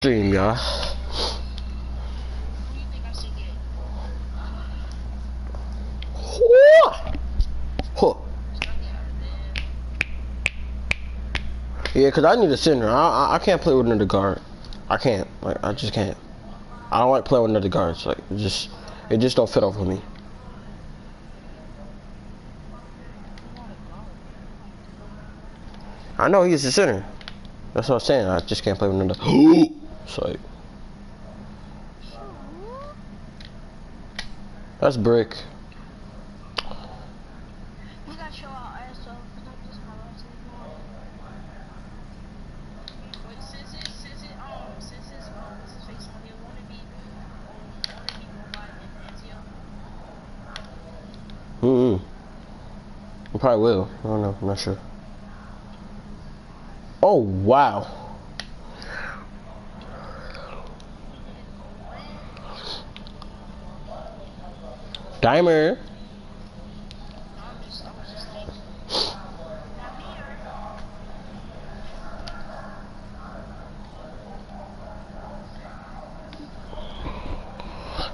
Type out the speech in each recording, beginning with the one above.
Stream, y'all. Yeah, cause I need a center. I can't play with another guard. I can't. Like I just can't. I don't like playing with another guards. Like it just don't fit over me. I know he's the center. That's what I'm saying. I just can't play with another. So like, that's brick. I probably will. I don't know. I'm not sure. Oh wow. Dimer.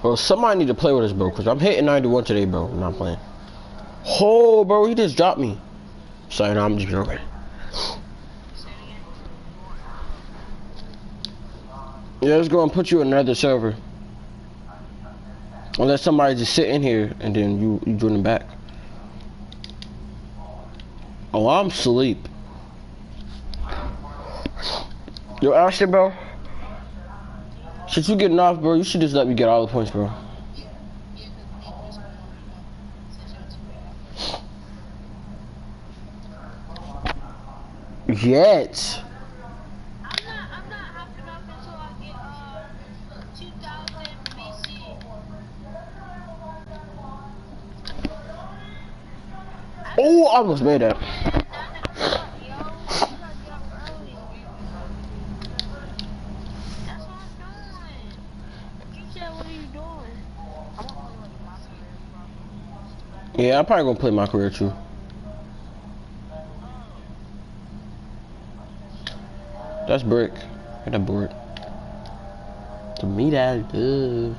Well, somebody need to play with us, bro, because I'm hitting 91 today, bro. I'm not playing. Oh, bro, he just dropped me. Sorry, no, I'm just joking. Yeah, let's go and put you in another server. Unless somebody just sit in here and then you join them back. Oh, I'm asleep. Yo, Ashton, bro. Since you getting off, bro, you should just let me get all the points, bro. Yet. I'm not hopping up until I get 2000 BC. Oh, I almost made that. 9 o'clock, yo. You gotta get up early. That's what I'm doing. You said, what are you doing? I'm gonna play like my career, bro. Yeah, I'm probably gonna play my career too. That's brick. Get that board. To me, that good.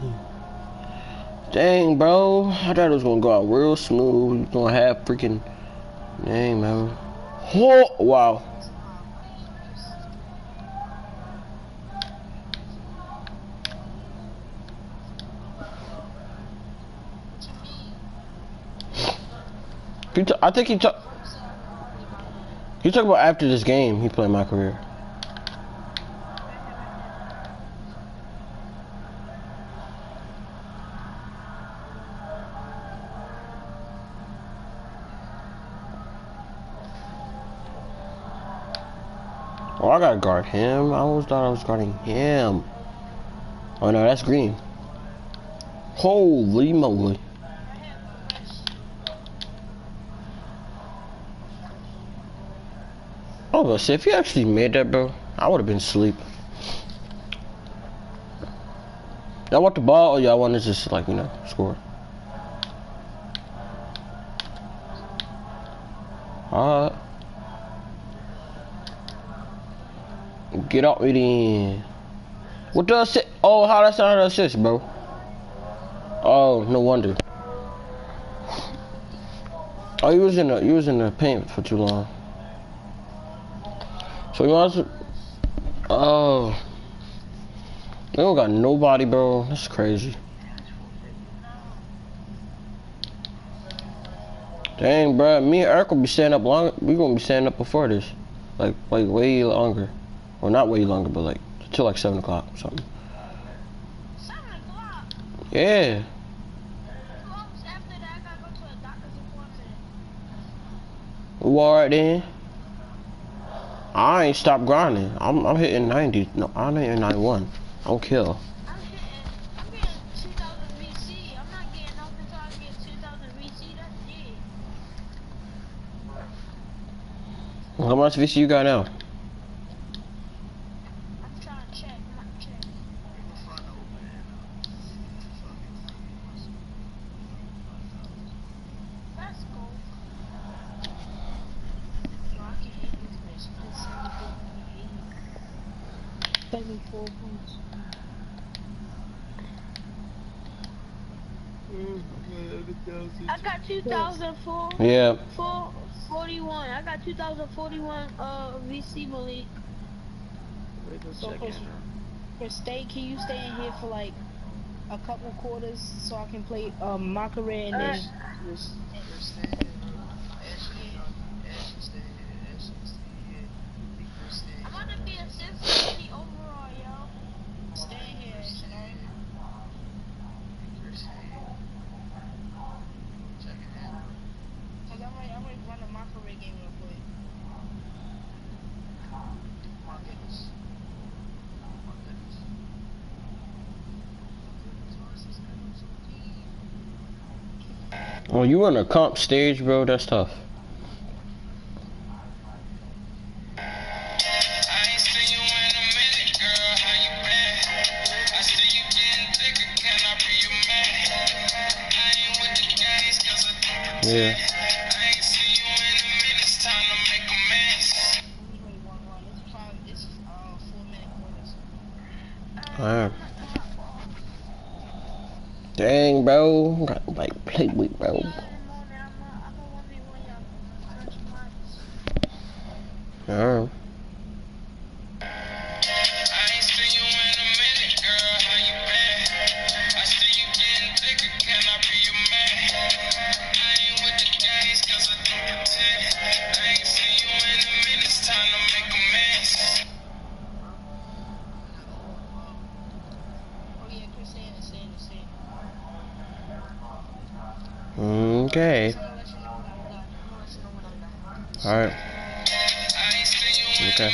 Dang, bro. I thought it was gonna go out real smooth. You're gonna have freaking. Dang, man. Oh, wow. I think he talk about after this game. He played my career. Oh, I gotta guard him. I always thought I was guarding him. Oh no, that's green. Holy moly. Oh, but see, if you actually made that, bro, I would have been asleep. Y'all want the ball or y'all want to just, like, you know, score? Alright. Get out with in. What the assist? Oh, how that's not an assist, bro? Oh, no wonder. Oh, you was in the paint for too long. So you want to? Oh, they don't got nobody, bro. That's crazy. Dang, bro. Me and Eric will be staying up long. We gonna be staying up before this, like way longer. Well, not way longer, but like till like 7 o'clock or something. 7 o'clock? Yeah. 2 hours after that, I gotta go to a doctor's appointment. Alright then. I ain't stopped grinding. I'm hitting 90. No, I'm hitting 91. I don't kill. I'm getting 2000 VC. I'm not getting up until I get 2000 VC. That's it. How much VC you got now? I'm trying to check. I'm not checking. That's cool. Yo, I can hit this bitch. 74.8. 74.8. I got 2004. Yeah. 41. I got 2041 VC Malik. So Chris, can you stay in here for like a couple quarters so I can play Makare and then I'm gonna be a 650 overall, yo. stay in here, alright? Cause I'm ready to run a Makare game real quick. Oh, you on a comp stage, bro? That's tough. Yeah. It's 4-minute quarters. Alright. Dang, bro. Got like play with, bro. I'm a 1v1 y'all. First months. Alright. Oh yeah, Chris, stay in. Okay. I'm gonna let you know when I'm done. Alright. Okay.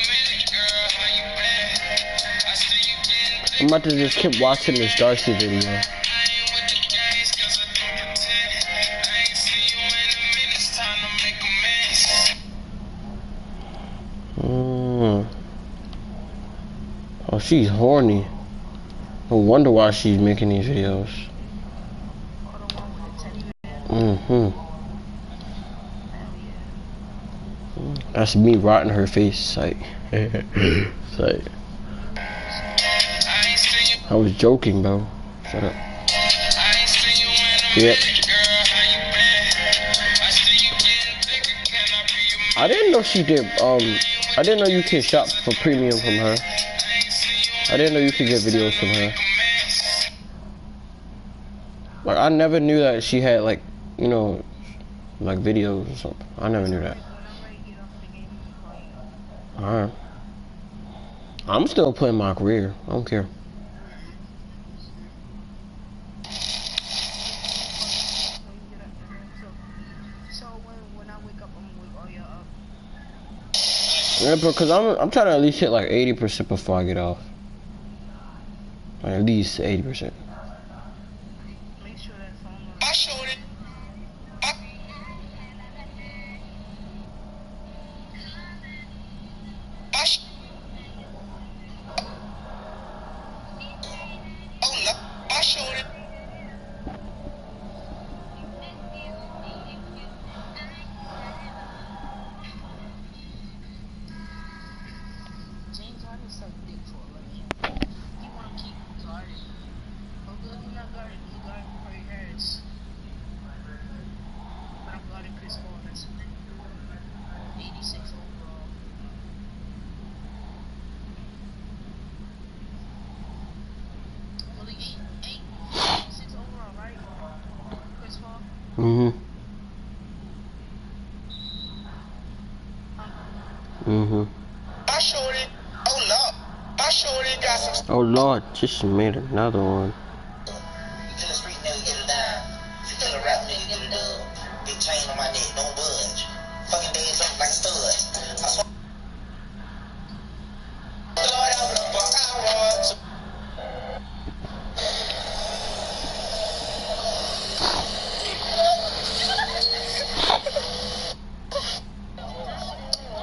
I'm about to just keep watching this Darcy video. Oh, she's horny. No wonder why she's making these videos. That's me rotting her face. Like, it's like, I was joking, bro. Shut up. Yep. I didn't know she did. I didn't know you could shop for premium from her. I didn't know you could get videos from her. Like, I never knew that she had, like, you know, like videos or something. I never knew that. Alright. I'm still playing my career. I don't care. So when I wake up, I'm gonna wake all y'all up. Yeah, because I'm trying to at least hit like 80% before I get off. Like, at least 80%. Make sure that phone. I showed it. I showed it. James Harden sucked dick for a living. You want to keep guarding. Oh, good, he's not guarding. He's guarding Corey Harris. But I'm guarding Chris Paul. That's 86 overall. Well, he 86 overall, right? Chris Paul? I showed it. Oh Lord. I showed it. Got some. Oh Lord, just made another one. You in the street, nigga, get it down. You feel a rap, nigga, get it up. Big chain on my neck, don't budge. Fucking days up like a stud. I swear. Lord, I would fuck out.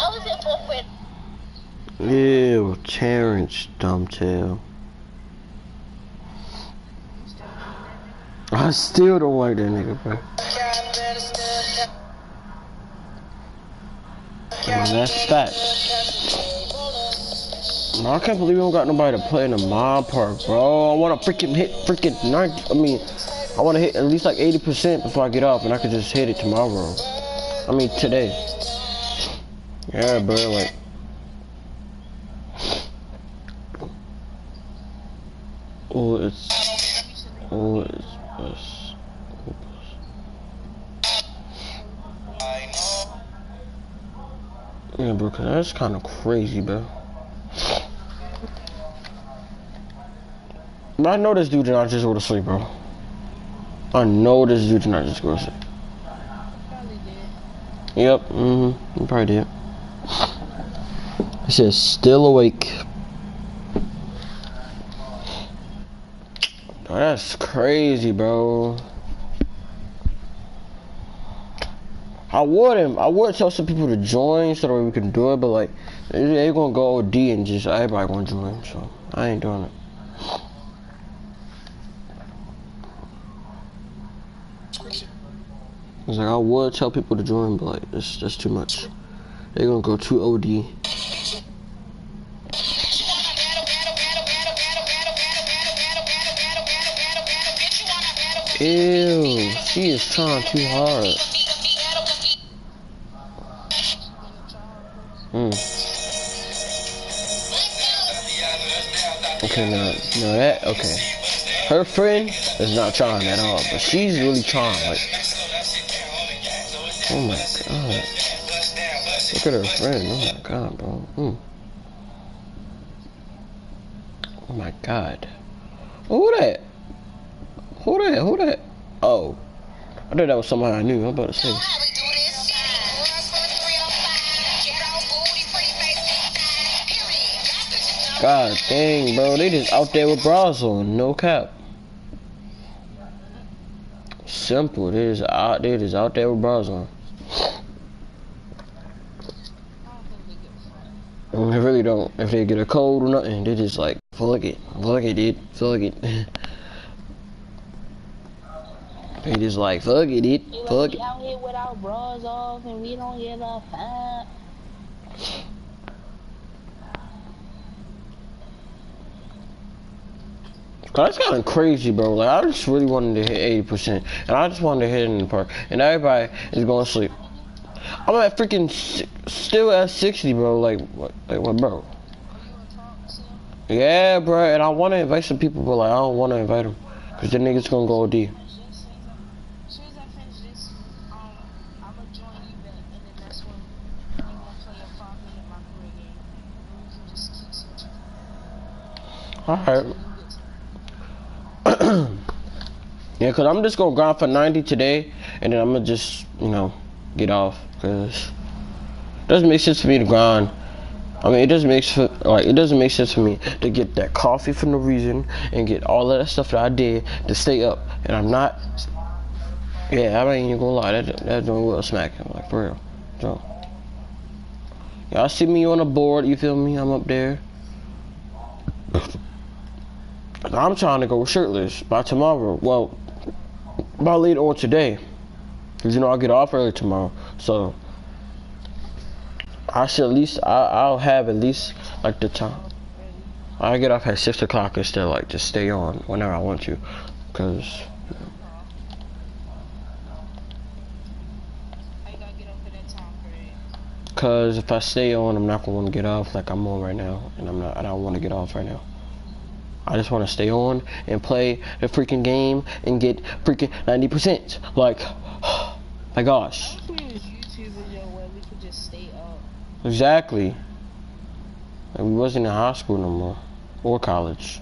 I was in fourth grade. Ew, Terrence Dumbtail. I still don't like that nigga, bro. That's facts. No, I can't believe we don't got nobody to play in the mob park, bro. I want to freaking hit I want to hit at least like 80% before I get off, and I could just hit it tomorrow. I mean, today. Yeah, bro, like. Yeah, bro, cause that's kind of crazy, bro. But I know this dude did not just go to sleep, bro. I know this dude did not just go to sleep. Probably did. Yep, he probably did. He says, still awake. Oh, that's crazy, bro. I would tell some people to join so that we can do it, but like, they gonna go OD and just everybody gonna join, so I ain't doing it. It's like I would tell people to join, but like, it's just too much. They gonna go too OD. Ew, she is trying too hard. Okay, no, that, okay. Her friend is not trying at all, but she's really trying, like. Oh my god. Look at her friend, oh my god, bro. Oh my god. Who that? Who that? Oh. I thought that was somebody I knew, I'm about to say. God dang, bro, they just out there with bras on, no cap. Simple, they just out there with bras on. And they really don't. If they get a cold or nothing, they just like, fuck it, dude, fuck it. They just like, fuck it, dude, fuck it. We out here with our bras off and we don't give a fuck. That's kind of crazy, bro. Like, I just really wanted to hit 80%, and I just wanted to hit it in the park, and everybody is going to sleep. I'm at freaking still at 60, bro. Like what, bro? Yeah, bro. And I want to invite some people, but like I don't want to invite them, cause the niggas gonna go OD. As soon as I finish this, I'm gonna join you back, and then that's when you gonna play a 5-minute microwave game, and we can just keep switching. Alright. Yeah, cause I'm just gonna grind for 90 today, and then I'm gonna just, get off, cause it doesn't make sense for me to grind. I mean, it doesn't make sense for me to get that coffee for no reason and get all of that stuff that I did to stay up, and I'm not. Yeah, I ain't even gonna lie, that doing well smacking, like for real. So y'all see me on the board, you feel me? I'm up there. I'm trying to go shirtless by tomorrow. Well, by later on today. Cause I'll get off early tomorrow. So I should at least, I'll have at least like the time. I get off at 6 o'clock instead of like just stay on whenever I want to. Cause How you gotta get up at that time period? Cause if I stay on, I'm not gonna want to get off like I'm on right now, and I don't want to get off right now. I just want to stay on and play the freaking game and get freaking 90%. Like, my gosh. I wish we was YouTube video where we could just stay up. Exactly. Like we wasn't in high school no more, or college.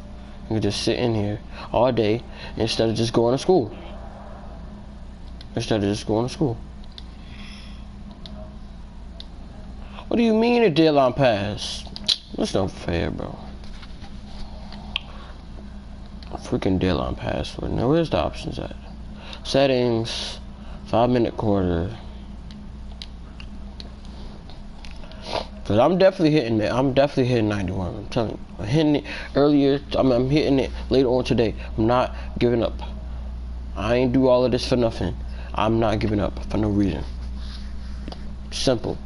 We could just sit in here all day instead of just going to school. What do you mean a deadline pass? That's not fair, bro. A freaking deadline password. Now where's the options at? Settings, 5-minute quarter. Cause I'm definitely hitting it. I'm definitely hitting 91. I'm telling you. I'm hitting it earlier. I'm hitting it later on today. I'm not giving up. I ain't do all of this for nothing. I'm not giving up for no reason. Simple.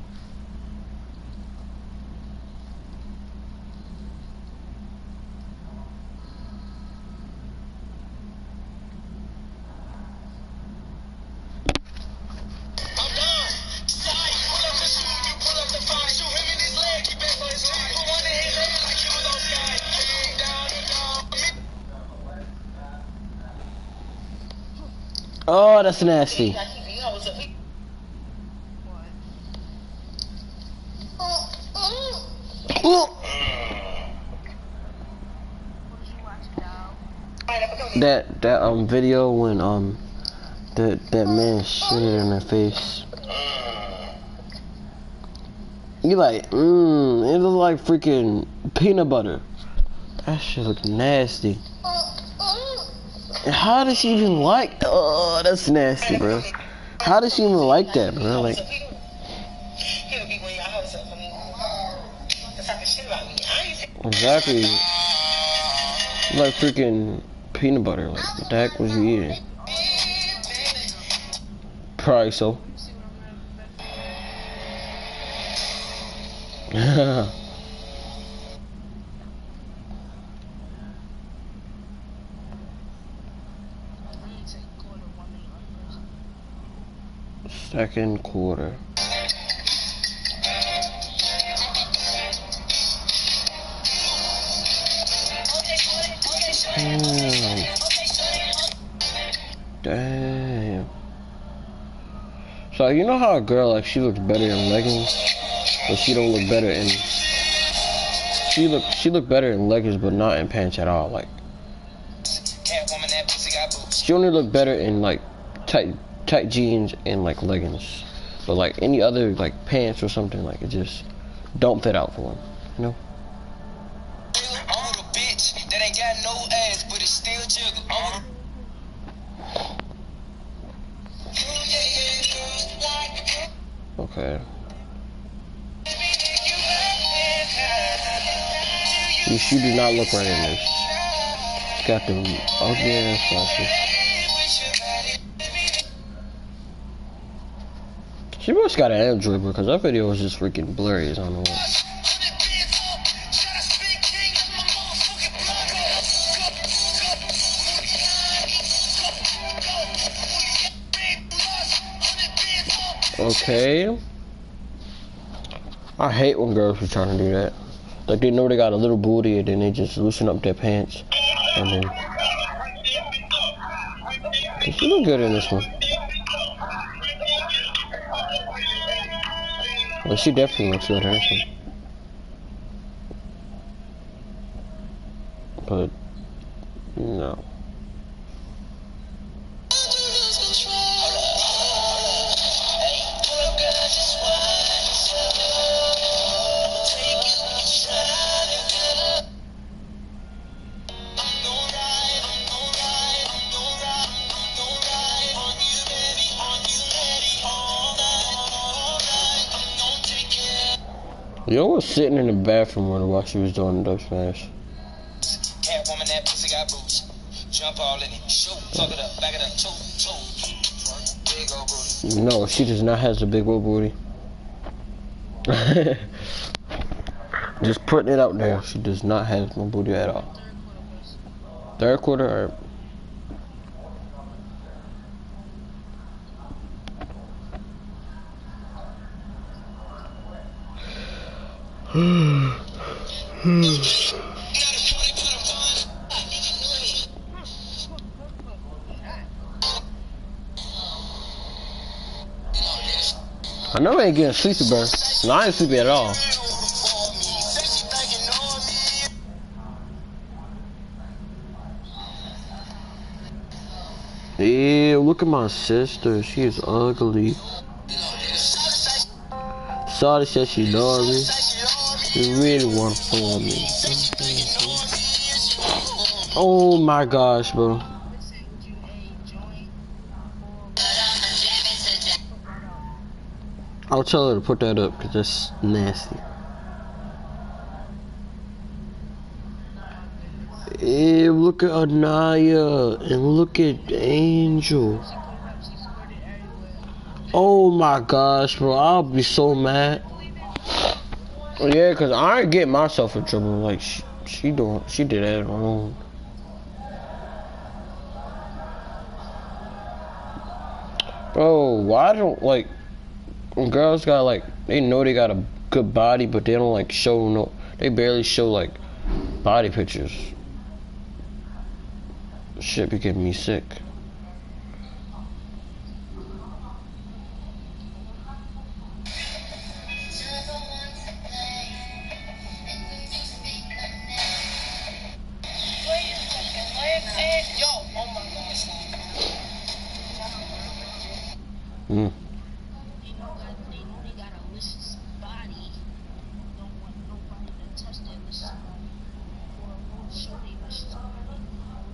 Oh, that's nasty. What? Ooh. What did you watch, dog? That video when that man shit in her face. You like, it look like freaking peanut butter. That shit look nasty. And how does she even like? Oh, that's nasty, bro. How does she even like that, bro? Like, exactly. Like freaking peanut butter. Like, what the heck was you eating? Probably so. Second quarter. Damn. So you know how a girl like she looks better in leggings, but she don't look better in. She look better in leggings, but not in pants at all. Like she only look better in like tight jeans and like leggings, but like any other like pants or something like it just don't fit out for them. You know. Okay. She do not look right in this. Got them ugly ass glasses. She must got an Android because that video was just freaking blurry as I don't know what. Okay. I hate when girls are trying to do that. Like they know they got a little booty and then they just loosen up their pants and then. She look good in this one. Well, she definitely looks good in this one. But no. Yo was sitting in the bathroom while she was doing the Dutch smash. Catwoman, that pussy got boots. Jump all in it. Shoot, fuck it up, back it up, toe. Big old booty. No, she does not have a big old booty. Just putting it out there. She does not have no booty at all. Third quarter or I know I ain't getting sleepy, bro. No, I ain't sleepy at all. Yeah, look at my sister. She is ugly. Sorry said she loved me. She really want to pull me. Oh my gosh, bro. I'll tell her to put that up because that's nasty. Hey, look at Anaya and look at Angel. Oh my gosh, bro, I'll be so mad. Yeah, cause I ain't getting myself in trouble. Like she did that wrong. Bro, why don't like when girls got like they know they got a good body, but they don't like show no. They barely show like body pictures. Shit be getting me sick. head? Yo, oh my gosh. Mm. They know they got a licious body. Don't want nobody to touch their licious body. Or won't show their licious body.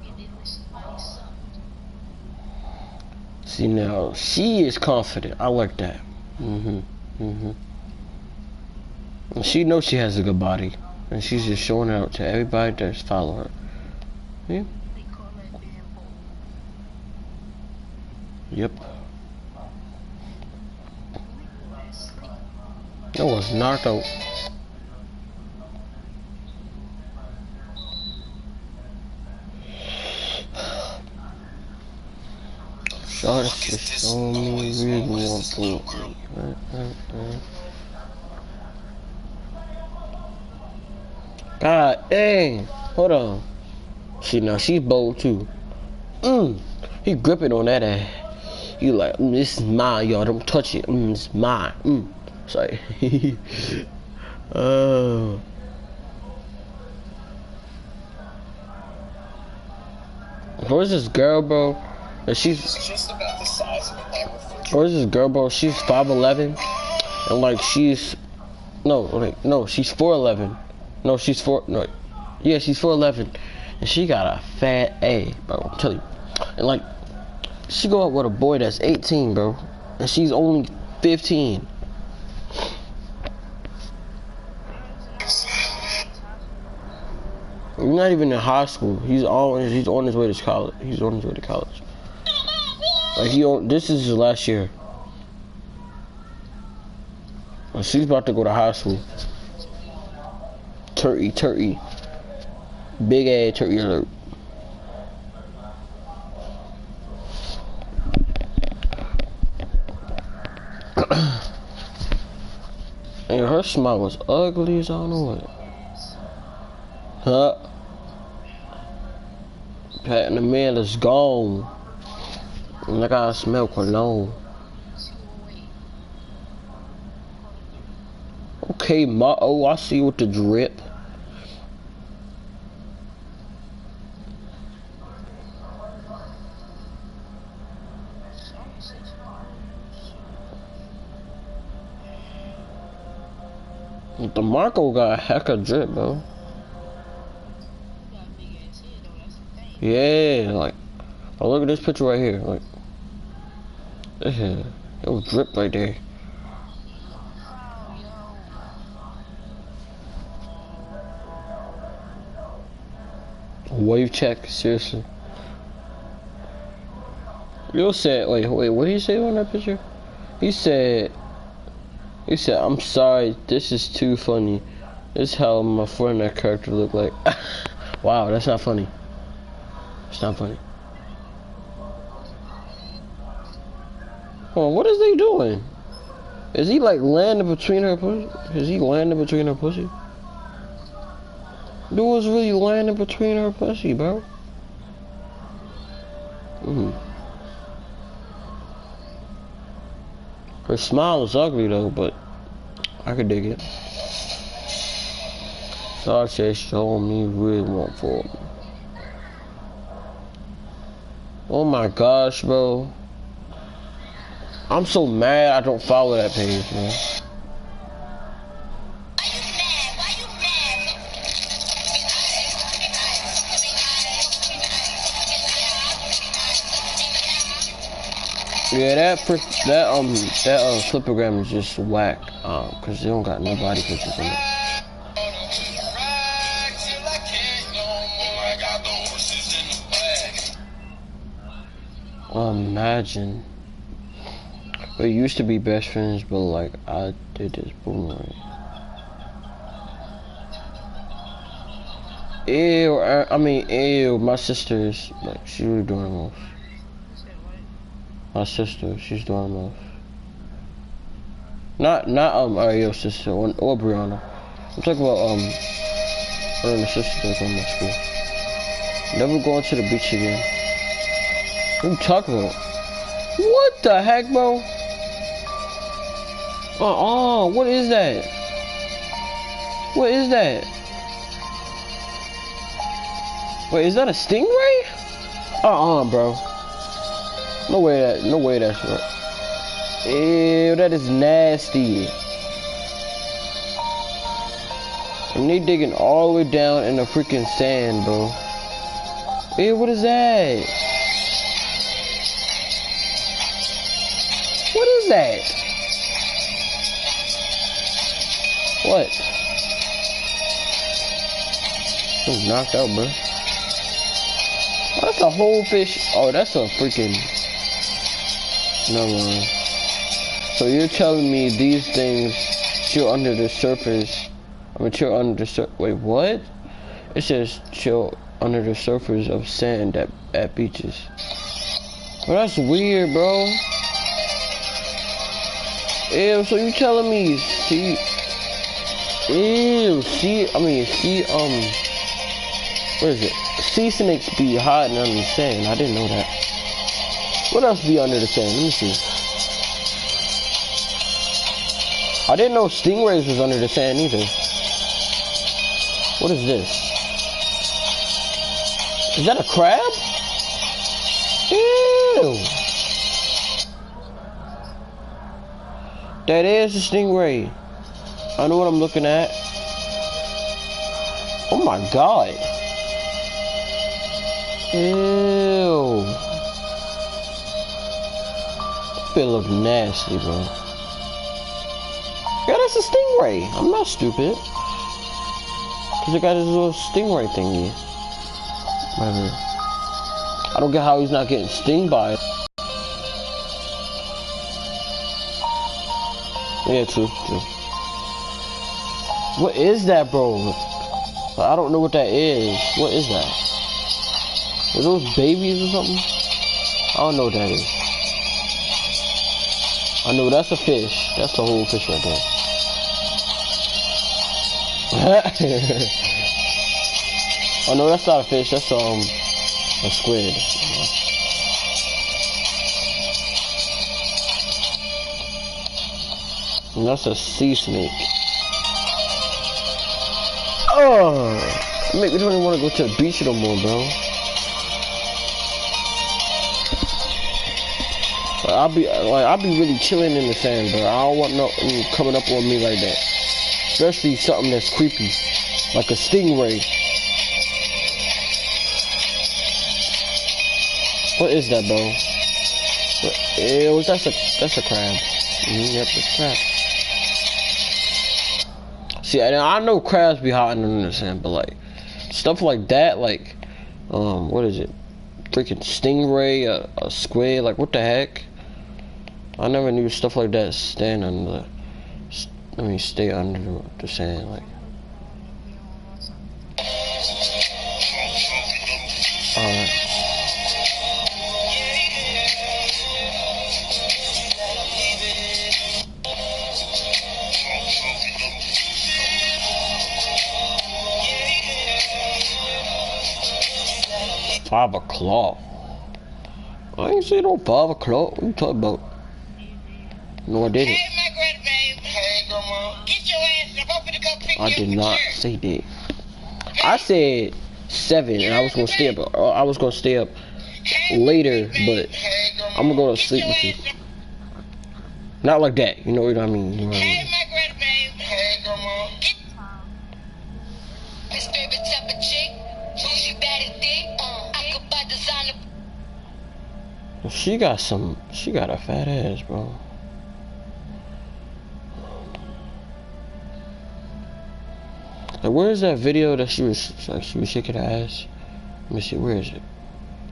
Get their licious body sucked. See now, she is confident. I like that. She knows she has a good body, and she's just showing it out to everybody that's follow her. Yeah. They call that being bold. Yep. Last sleep. That was knocked out. Shawty just show me really want to. God dang. Hold on. See now she's bold too. He gripping on that ass. You like, this is mine, y'all. Don't touch it. It's mine. Sorry. Oh. Where's this girl, bro? And she's just about the size of a where's this girl, bro? She's 5'11", and like she's she's 4'11". No, she's she's 4'11", and she got a fat A, bro. I'm telling you, and like she go out with a boy that's 18, bro, and she's only 15. He's not even in high school. He's on his way to college. He's on his way to college. Like this is his last year. Like she's about to go to high school. Turkey. Big ass turkey alert. And her smile was ugly as I don't know what. Huh? Pat and the man is gone. And I gotta smell cologne. Okay, I see you with the drip. The Marco got a heck of drip, bro. Yeah, like, oh, look at this picture right here. Like, it was drip right there. Wave check, seriously. Yo said, wait, what did he say on that picture? He said, I'm sorry, this is too funny. This is how my friend that character look like. Wow, that's not funny. It's not funny. Oh, what is they doing? Is he like landing between her pussy? Is he landing between her pussy? Dude was really landing between her pussy, bro. Her smile is ugly though, but I could dig it. So I said, show me really want for me. Oh my gosh, bro. I'm so mad I don't follow that page, man. Yeah, that flippergram is just whack, cause they don't got no body pictures in it. Imagine. We used to be best friends, but like I did this boomerang. Ew, my sister's like she was doing the most. My sister, she's doing the most. Not Ario's sister or Brianna. I'm talking about her and the sister that's on my school. Never going to the beach again. What are you talking about? What the heck, bro? What is that? What is that? Wait, is that a stingray? Bro. No way that's right. Ew, that is nasty. And they digging all the way down in the freaking sand, bro. Ew, what is that? What is that? What? He's knocked out, bro. Oh, that's a whole fish. Oh, that's a freaking... Never mind. So you're telling me these things chill under the surface? I mean, chill under the wait, what? It says chill under the surface of sand at beaches. Well, that's weird, bro. Ew, so you telling me what is it? Sea snakes be hiding under the sand. I didn't know that. What else be under the sand? Let me see. I didn't know stingrays was under the sand either. What is this? Is that a crab? Ew. That is a stingray. I know what I'm looking at. Oh my god. Ew. It look nasty, bro. Yeah, that's a stingray. I'm not stupid. Cause it got this little stingray thingy. Whatever. I don't get how he's not getting stung by it. Yeah, true. What is that, bro? I don't know what that is. What is that? Are those babies or something? I don't know what that is. I know that's a fish. That's the whole fish right there. Oh no, that's not a fish. That's a squid. And that's a sea snake. Oh, make me don't even want to go to the beach no more, bro. I'll be really chilling in the sand, bro. I don't want no coming up on me like that. Especially something that's creepy, like a stingray. What is that, bro? Ew, that's a crab. Yep, it's a crab. See, I know crabs be hiding in the sand, but like stuff like that, like what is it? Freaking stingray, a squid, like what the heck? I never knew stuff like that stay under the sand, like. Alright. $5 o'clock. I ain't say no 5 o'clock. What you talking about? No, I didn't. Hey, my grandbaby. Hey, grandma. Get your ass up. I'm finna go pick I you did up not from say that. I said 7, and I was gonna stay up. I was gonna stay up later, but I'm gonna go to sleep with you. Not like that. You know what I mean? You know what I mean? Hey, my grandbaby. Hey, grandma. This baby type of chick. She bad and thick. I could buy designer. She got a fat ass, bro. Like, where is that video that she was shaking her ass? Let me see, where is it?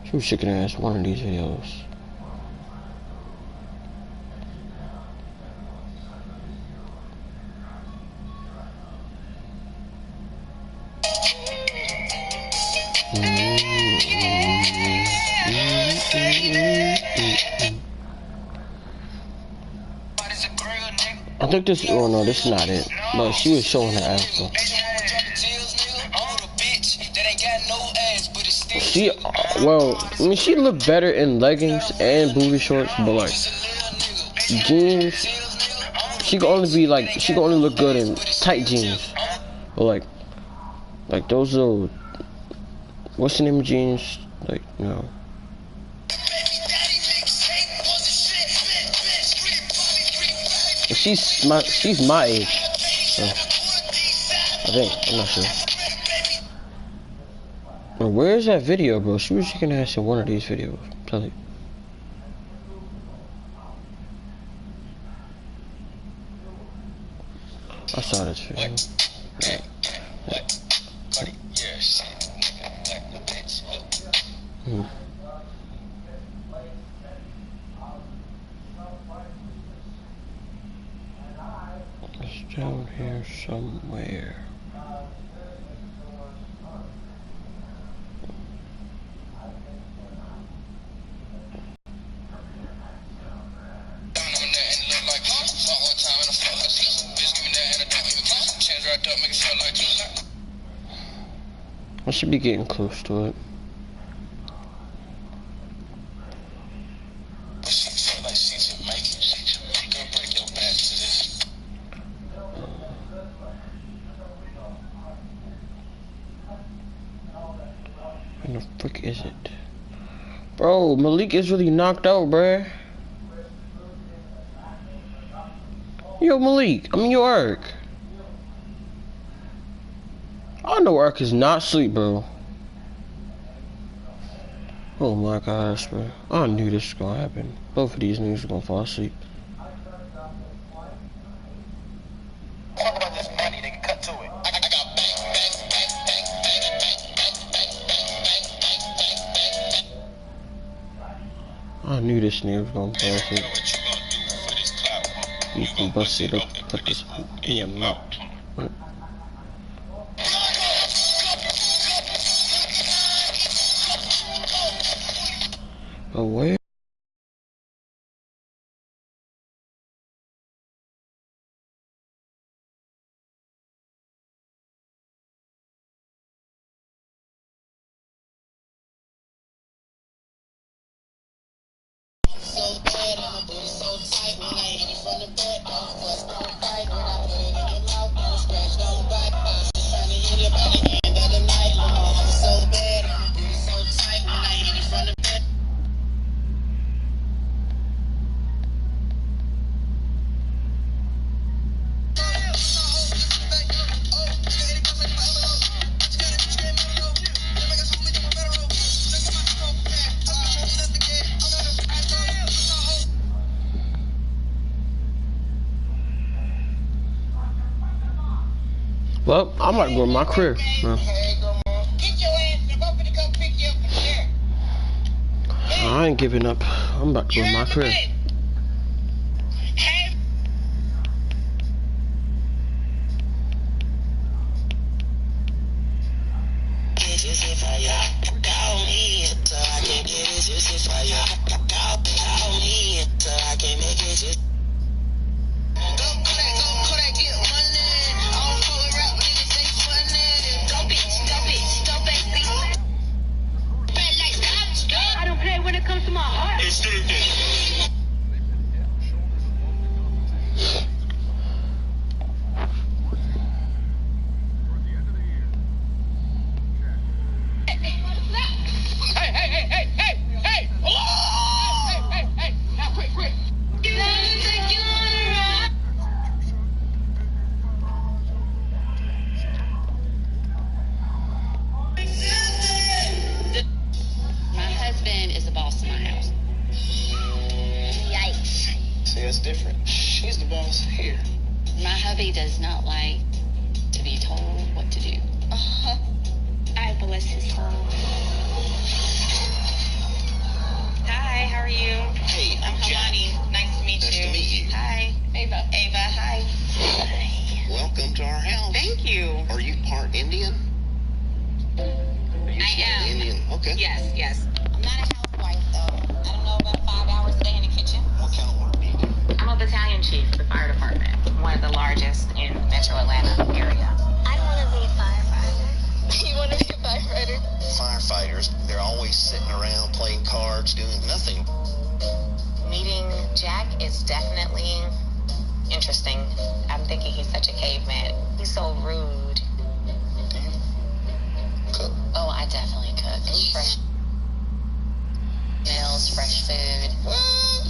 She was shaking her ass in one of these videos. I think this, oh no, this is not it. But she was showing her ass though. She, well, I mean, she looked better in leggings and booty shorts, but like, jeans, she can only look good in tight jeans. But like those little, what's the name of jeans? Like, you know, she's my age. So, I think. I'm not sure. Well, where's that video, bro? She was shaking ass in one of these videos. I'm telling you. I saw this video. What? Buddy, you're a shit. Like the bitch. It's down here somewhere. I should be getting close to it. Where the frick is it? Bro, Malik is really knocked out, bruh. Yo, Malik, I mean, yo, Ark. I know Ark is not asleep, bro. Oh my gosh, bro. I knew this was gonna happen. Both of these niggas are gonna fall asleep. Talk about this money, nigga. Cut to it. I got I knew this nigga was gonna fall asleep. You can bust it up, put this in your mouth. But where? so bad, and my booty so tight when I hit you from the back. Don't fuss, don't fight when I put it in your mouth. Don't scratch, don't bite. I'm just trying to hit it by the end of the night. I'm so bad, and my booty so tight when I hit you from the back. Well, I'm about to go to my crib. Man. I ain't giving up. I'm about to go to my crib. I don't play when it comes to my heart. My husband is the boss of my house. Yikes. See, that's different. She's the boss here. My hubby does not like to be told what to do. I bless his soul. Hi, how are you? Hey, I'm Jack. Kalani. Nice to meet Nice you. to meet you. Hi. Ava. Ava, hi. Hi. Welcome to our house. Thank you. Are you part Indian? Are you I am. Indian? Okay. Yes. I'm not a housewife, though. I don't know about 5 hours a day in the kitchen. What kind of work do you do? I'm a battalion chief of the fire department, one of the largest in the metro Atlanta area. I want to be a firefighter. You want to be a firefighter? Firefighters, they're always sitting around playing cards, doing nothing. Meeting Jack is definitely interesting. I'm thinking he's such a caveman. He's so rude. Do you cook? Oh, I definitely cook. Fresh meals, fresh food. What?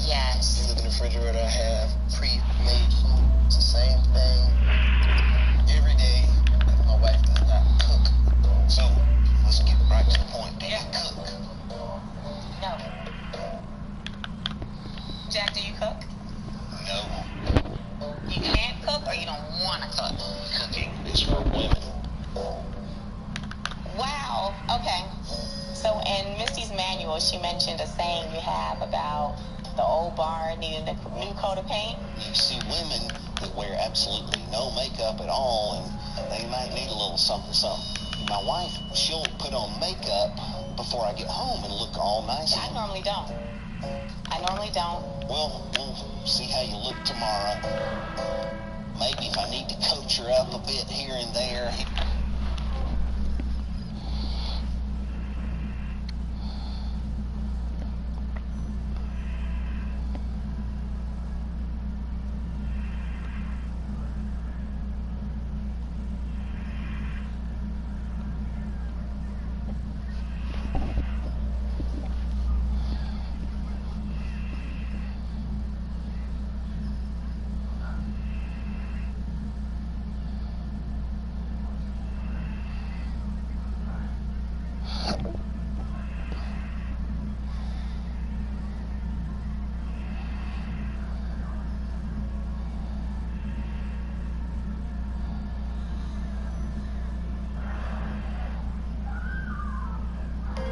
Yes. You look in the refrigerator, I have pre-made food. It's the same thing every day. My wife does not cook. So, let's get right to the point. Do you cook? No. Jack, do you cook? No. You can't cook or you don't want to cook? Cooking is for women. Wow. Okay. So in Misty's manual, she mentioned a saying you have about the old barn needing a new coat of paint. You see women that wear absolutely no makeup at all, and they might need a little something, something. My wife, she'll put on makeup before I get home and look all nice. I normally don't. Well, we'll see how you look tomorrow. Maybe if I need to coach her up a bit here and there.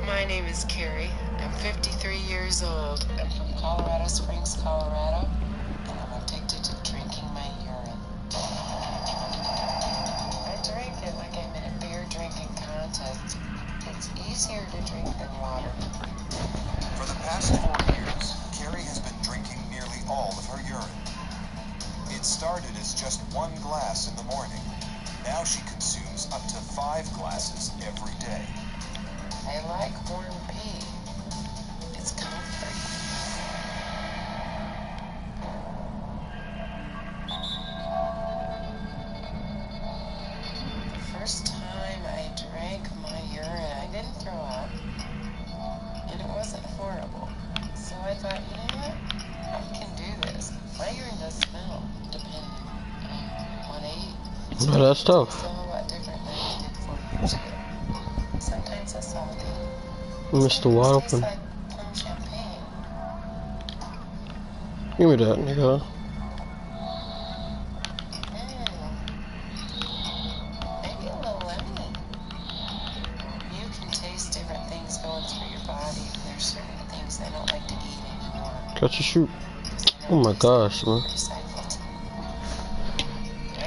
My name is Carrie. I'm 53 years old. I'm from Colorado Springs, Colorado, and I'm addicted to drinking my urine. I drink it like I'm in a beer drinking contest. It's easier to drink than water. For the past 4 years, Carrie has been drinking nearly all of her urine. It started as just 1 glass in the morning. Now she consumes up to 5 glasses every day. I like warm pee. It's comforting. The first time I drank my urine, I didn't throw up. And it wasn't horrible. So I thought, you know what? I can do this. My urine does smell, depending on what I eat. No, that's tough. It's all about different than I did 4 years ago. Sometimes it's salty. Mr. Wide Tastes Open. like plum champagne. Give me that, nigga. Maybe a little lemon. You can taste different things going through your body. There's certain things I don't like to eat anymore. Catch a shoot. Oh my gosh, man. Recycled. I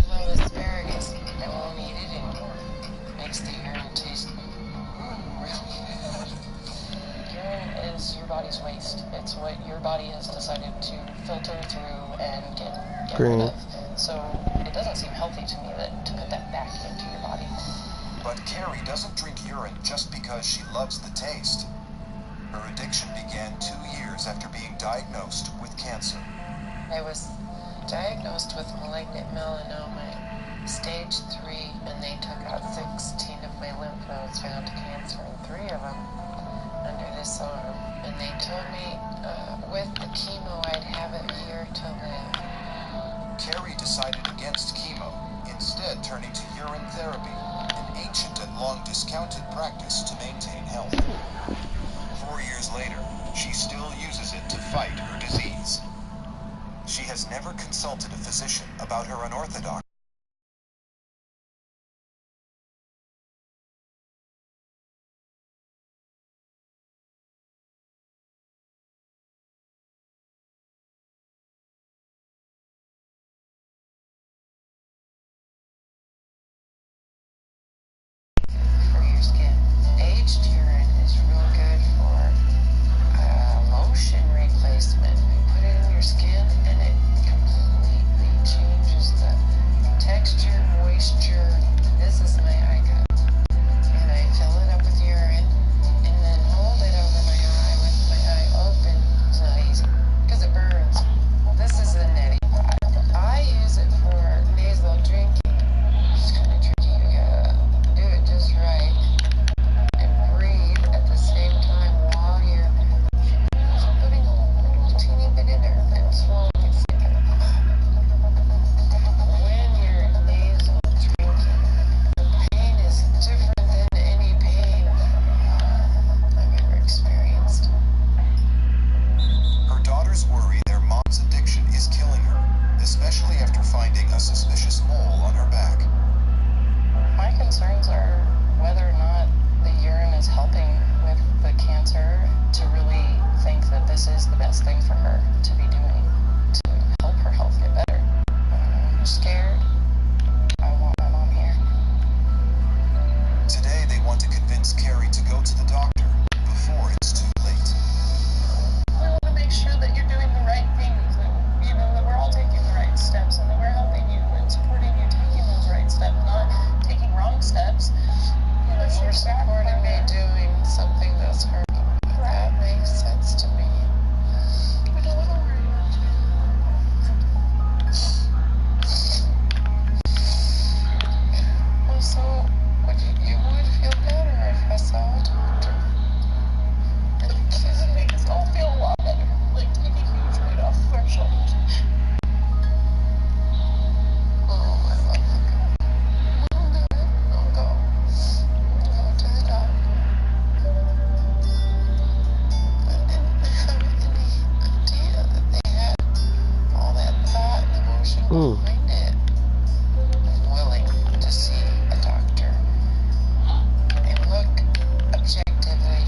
love asparagus. I won't eat it anymore. Makes the urine taste really bad. Urine is your body's waste. It's what your body has decided to filter through and get Green. rid of. So it doesn't seem healthy to me to put that back into your body. But Carrie doesn't drink urine just because she loves the taste. Her addiction began 2 years after being diagnosed with cancer. I was diagnosed with malignant melanoma, stage 3, and they took out 16 of my lymph nodes, found cancer in 3 of them under this arm. And they told me with the chemo I'd have a year to live. Carrie decided against chemo, instead turning to urine therapy, an ancient and long discounted practice to maintain health. 4 years later, she still uses it to fight her disease. She has never consulted a physician about her unorthodox For your skin. Aged urine is real good for lotion replacement. You put it in your skin and it completely changes the texture, moisture. This is my eye cut. And I fill it up with urine and then hold it over my eye with my eye open. It's not easy because it burns. This is a neti pot. I use it for nasal drinking. It's kind of tricky. You gotta do it just right and breathe at the same this is the best thing for her to be doing to help her health get better. I'm scared. I want my mom here. Today, they want to convince Carrie to go to the doctor before it's too late. I want to make sure that you're doing the right things, and that we're all taking the right steps, and that we're helping you and supporting you taking those right steps, not taking wrong steps. If you're supporting me doing something that's hurting me, that makes sense to me. I don't want to worry about you. Also, you would feel better if I saw a doctor. It would make us all feel a lot better, like take a huge weight off of our shoulders. Oh, I love that. I'll do it. I'll go. I'll go to the doctor. I didn't have any idea that they had all that thought and emotion behind it. I'm willing to see a doctor and look objectively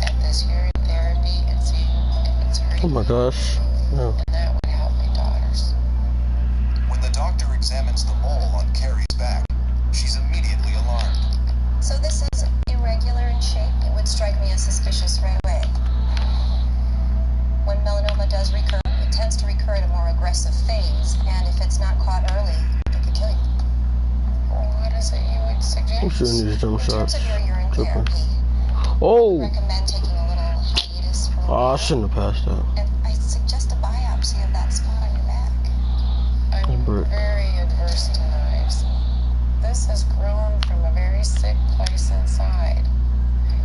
at this urine therapy and see if it's hurting. Oh my gosh. No. And that would help my daughters. When the doctor examines the mole on Carrie's back, she's immediately alarmed. So this is irregular in shape. It would strike me as suspicious right away. When melanoma does recur, it tends to recur at a more aggressive phase, and if it's not caught early, it could kill you. What is it you would suggest? I'm shooting these jump In terms shots. of your urine Tripping. therapy, Oh! recommend taking a little hiatus from Oh, I shouldn't have passed out. and I suggest a biopsy of that spot on your back. I'm Brick. very adverse to knives. This has grown from a very sick place inside.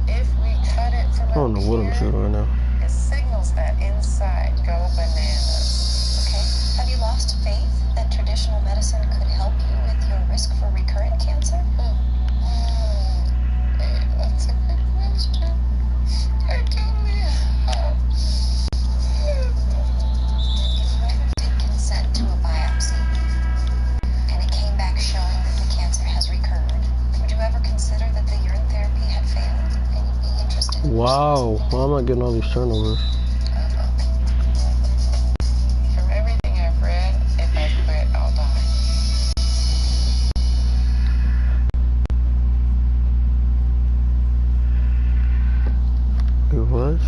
If we cut it from I don't know what I'm shooting right now. it signals that inside go bananas. Okay? Have you lost faith that traditional medicine could help you with your risk for recurrent cancer? That's a good question. I totally have. If you ever did consent to a biopsy, and it came back showing that the cancer has recurred, would you ever consider that the urine therapy had failed, and you'd be interested in Wow. pursuing Why am I getting all these turnovers? From everything I've read, if I quit, I'll die. It was?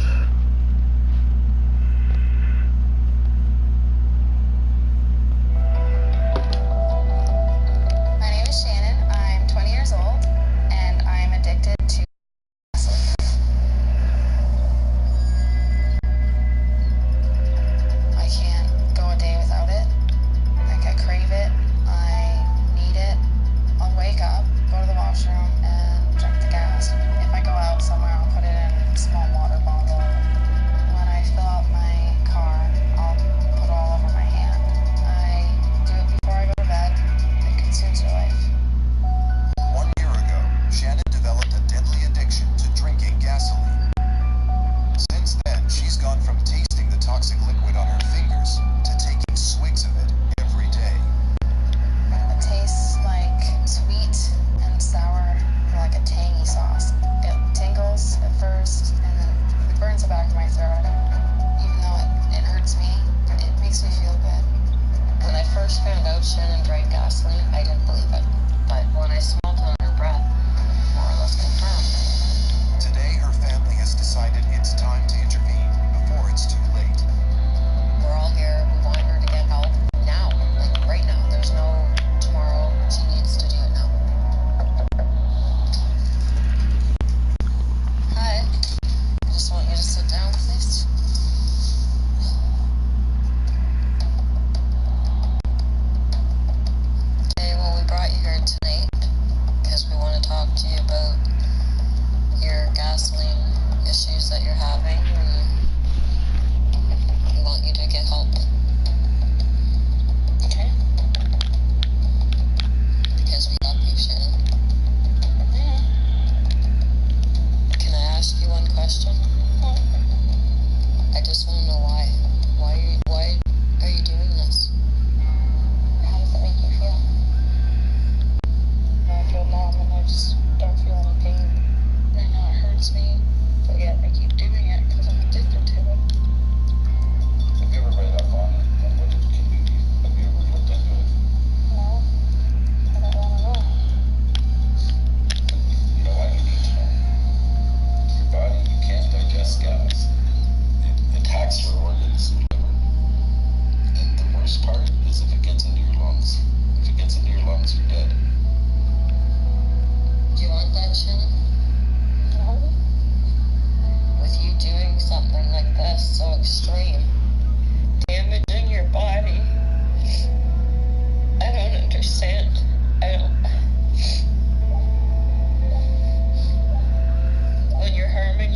My name is Shannon. I'm 20 years old, and I'm addicted to gasoline. I can't go a day without it. Like, I crave it. I need it. I'll wake up, go to the washroom, and drink the gas. If I go out somewhere, I'll put it in a small water bottle. When I fill out my car, I'll put it all over my hand. I do it before I go to bed. It consumes your life. 1 year ago, Shannon developed a deadly addiction to drinking gasoline. Since then, she's gone from tasting the toxic liquid on her fingers to taking swigs of it every day. It tastes like sweet and sour, or like a tangy sauce. It tingles at first, and then it burns the back of my throat. Even though it hurts me, it makes me feel good. When I first found out Shannon drank gasoline, I didn't believe it. But when I smelled it on her breath, more or less confirmed. Today, her family has decided it's time to intervene before it's too late. We're all here. We want her to get help now, like right now. There's no tomorrow. She needs to do it now. Hi. I just want you to sit down, please. Okay, well, we brought you here tonight because we want to talk to you about your gasoline issues that you're having. We want you to get help. Okay. Because we love you, Shannon. Can I ask you one question? I just want to know why. Why are you doing this? How does it make you feel? I feel numb and I just don't feel any pain. I know it hurts me, but yet I keep doing it because I'm addicted to it.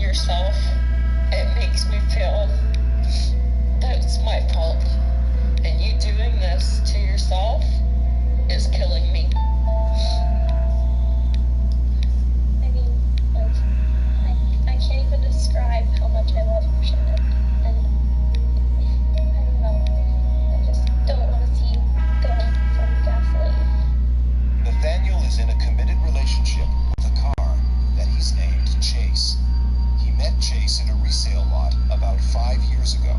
yourself, it makes me feel that it's my fault. And you doing this to yourself is killing me. I mean, like, I can't even describe how much I love you, Shannon. And I don't know. I just don't want to see you go from gasoline. Nathaniel is in a committed relationship with a car that he's named Chase. He met Chase in a resale lot about 5 years ago.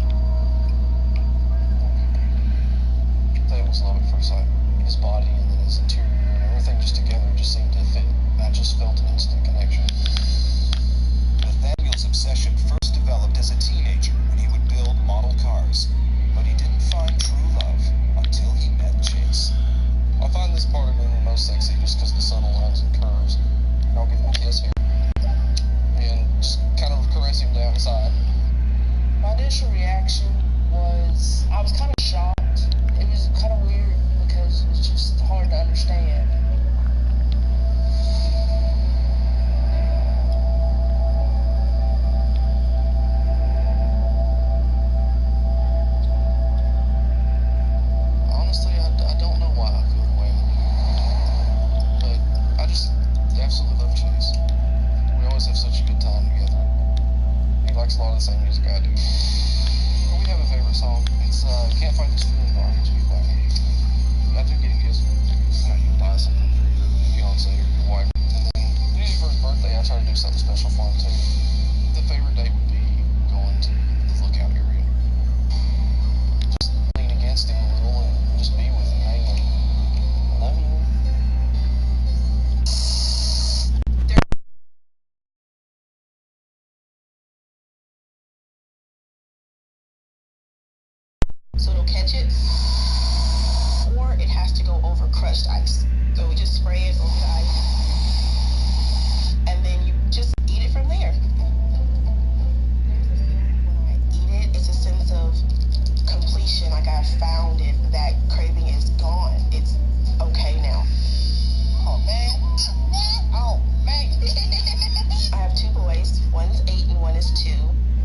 It was love at first sight. His body and then his interior and everything just together just seemed to fit. And I just felt an instant connection. Nathaniel's obsession first developed as a teenager when he would build model cars, but he didn't find true love until he met Chase. I find this part of him the most sexy just because the subtle lines and curves. And I'll give him a kiss here. And just kind of caress him down the side. My initial reaction was, I was kind of shocked. It was kind of weird because it was just hard to understand. Honestly, I don't know why I feel the way I do. But I just absolutely love Chase. We always have such a good time together. He likes a lot of the same music I do. But we have a favorite song. It's Can't Fight This Feeling by R.E.G. Black. After getting gifts, you buy something for your fiance or your wife. And then usually for his birthday, I try to do something special for him too. The favorite date would be going to the lookout area. Just lean against him a little and just be with him mainly. I love you. So it'll catch it, or it has to go over crushed ice. So we just spray it over the ice, and then you just eat it from there. When I eat it, it's a sense of completion, like I found it. That craving is gone. It's okay now. Oh man. Oh man. I have 2 boys. One's 8 and one is 2.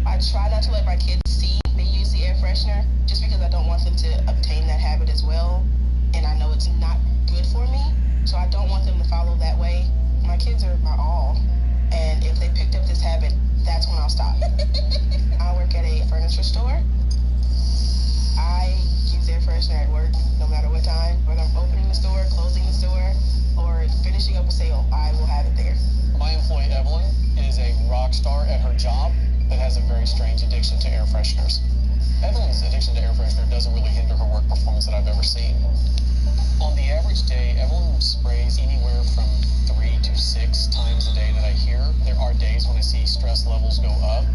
I try not to let my kids see me use the air freshener, just because I don't want them to obtain that habit as well. And I know it's not good for me, so I don't want them to follow that way. My kids are my all, and if they picked up this habit, that's when I'll stop. I work at a furniture store. I use air freshener at work, no matter what time, whether I'm opening the store, closing the store, or finishing up a sale, I will have it there. My employee Evelyn is a rock star at her job that has a very strange addiction to air fresheners. Evelyn's addiction to air freshener doesn't really hinder her work performance that I've ever seen. On the average day, Evelyn sprays anywhere from 3 to 6 times a day that I hear. There are days when I see stress levels go up,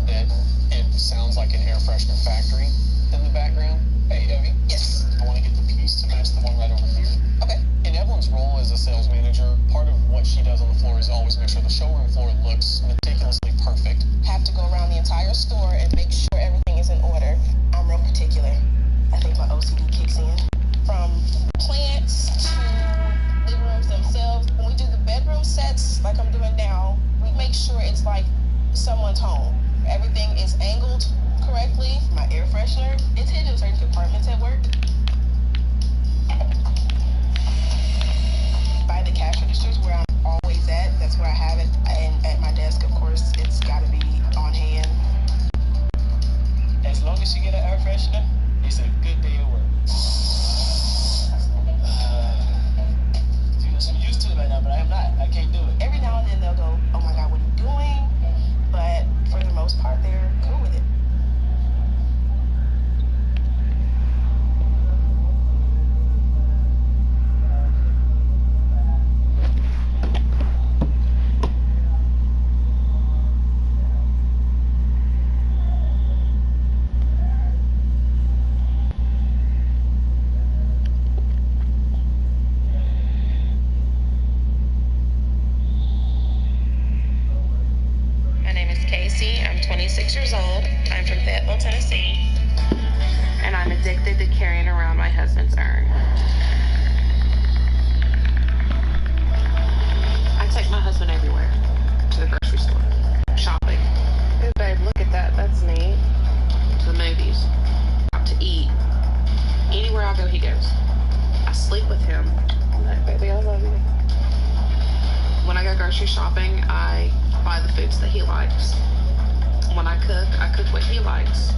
that it sounds like an air freshener factory in the background. Hey, Evie. Yes. I want to get the piece to match the one right over here. Okay. In Evelyn's role as a sales manager, part of what she does on the floor is always make sure the showroom floor looks meticulously perfect. Have to go around the entire store and make sure everything is in order. I'm real particular. I think my OCD kicks in. From plants to living rooms themselves. When we do the bedroom sets, like I'm doing now, we make sure it's like someone's home. Everything is angled correctly. My air freshener, it's hidden in certain compartments at work. By the cash registers where I'm always at, that's where I have it. And at my desk, of course, it's got to be on hand. As long as you get an air freshener, it's a good day at work. I'm used to it right now, but I am not. I can't do it. Every now and then they'll go, oh my God, what are you doing? But for the most part, they're cool with it. My name is Casey. I'm 26 years old. I'm from Fayetteville, Tennessee. And I'm addicted to carrying around my husband's urn. I take my husband everywhere. To the grocery store, shopping, grocery shopping, I buy the foods that he likes. When I cook what he likes.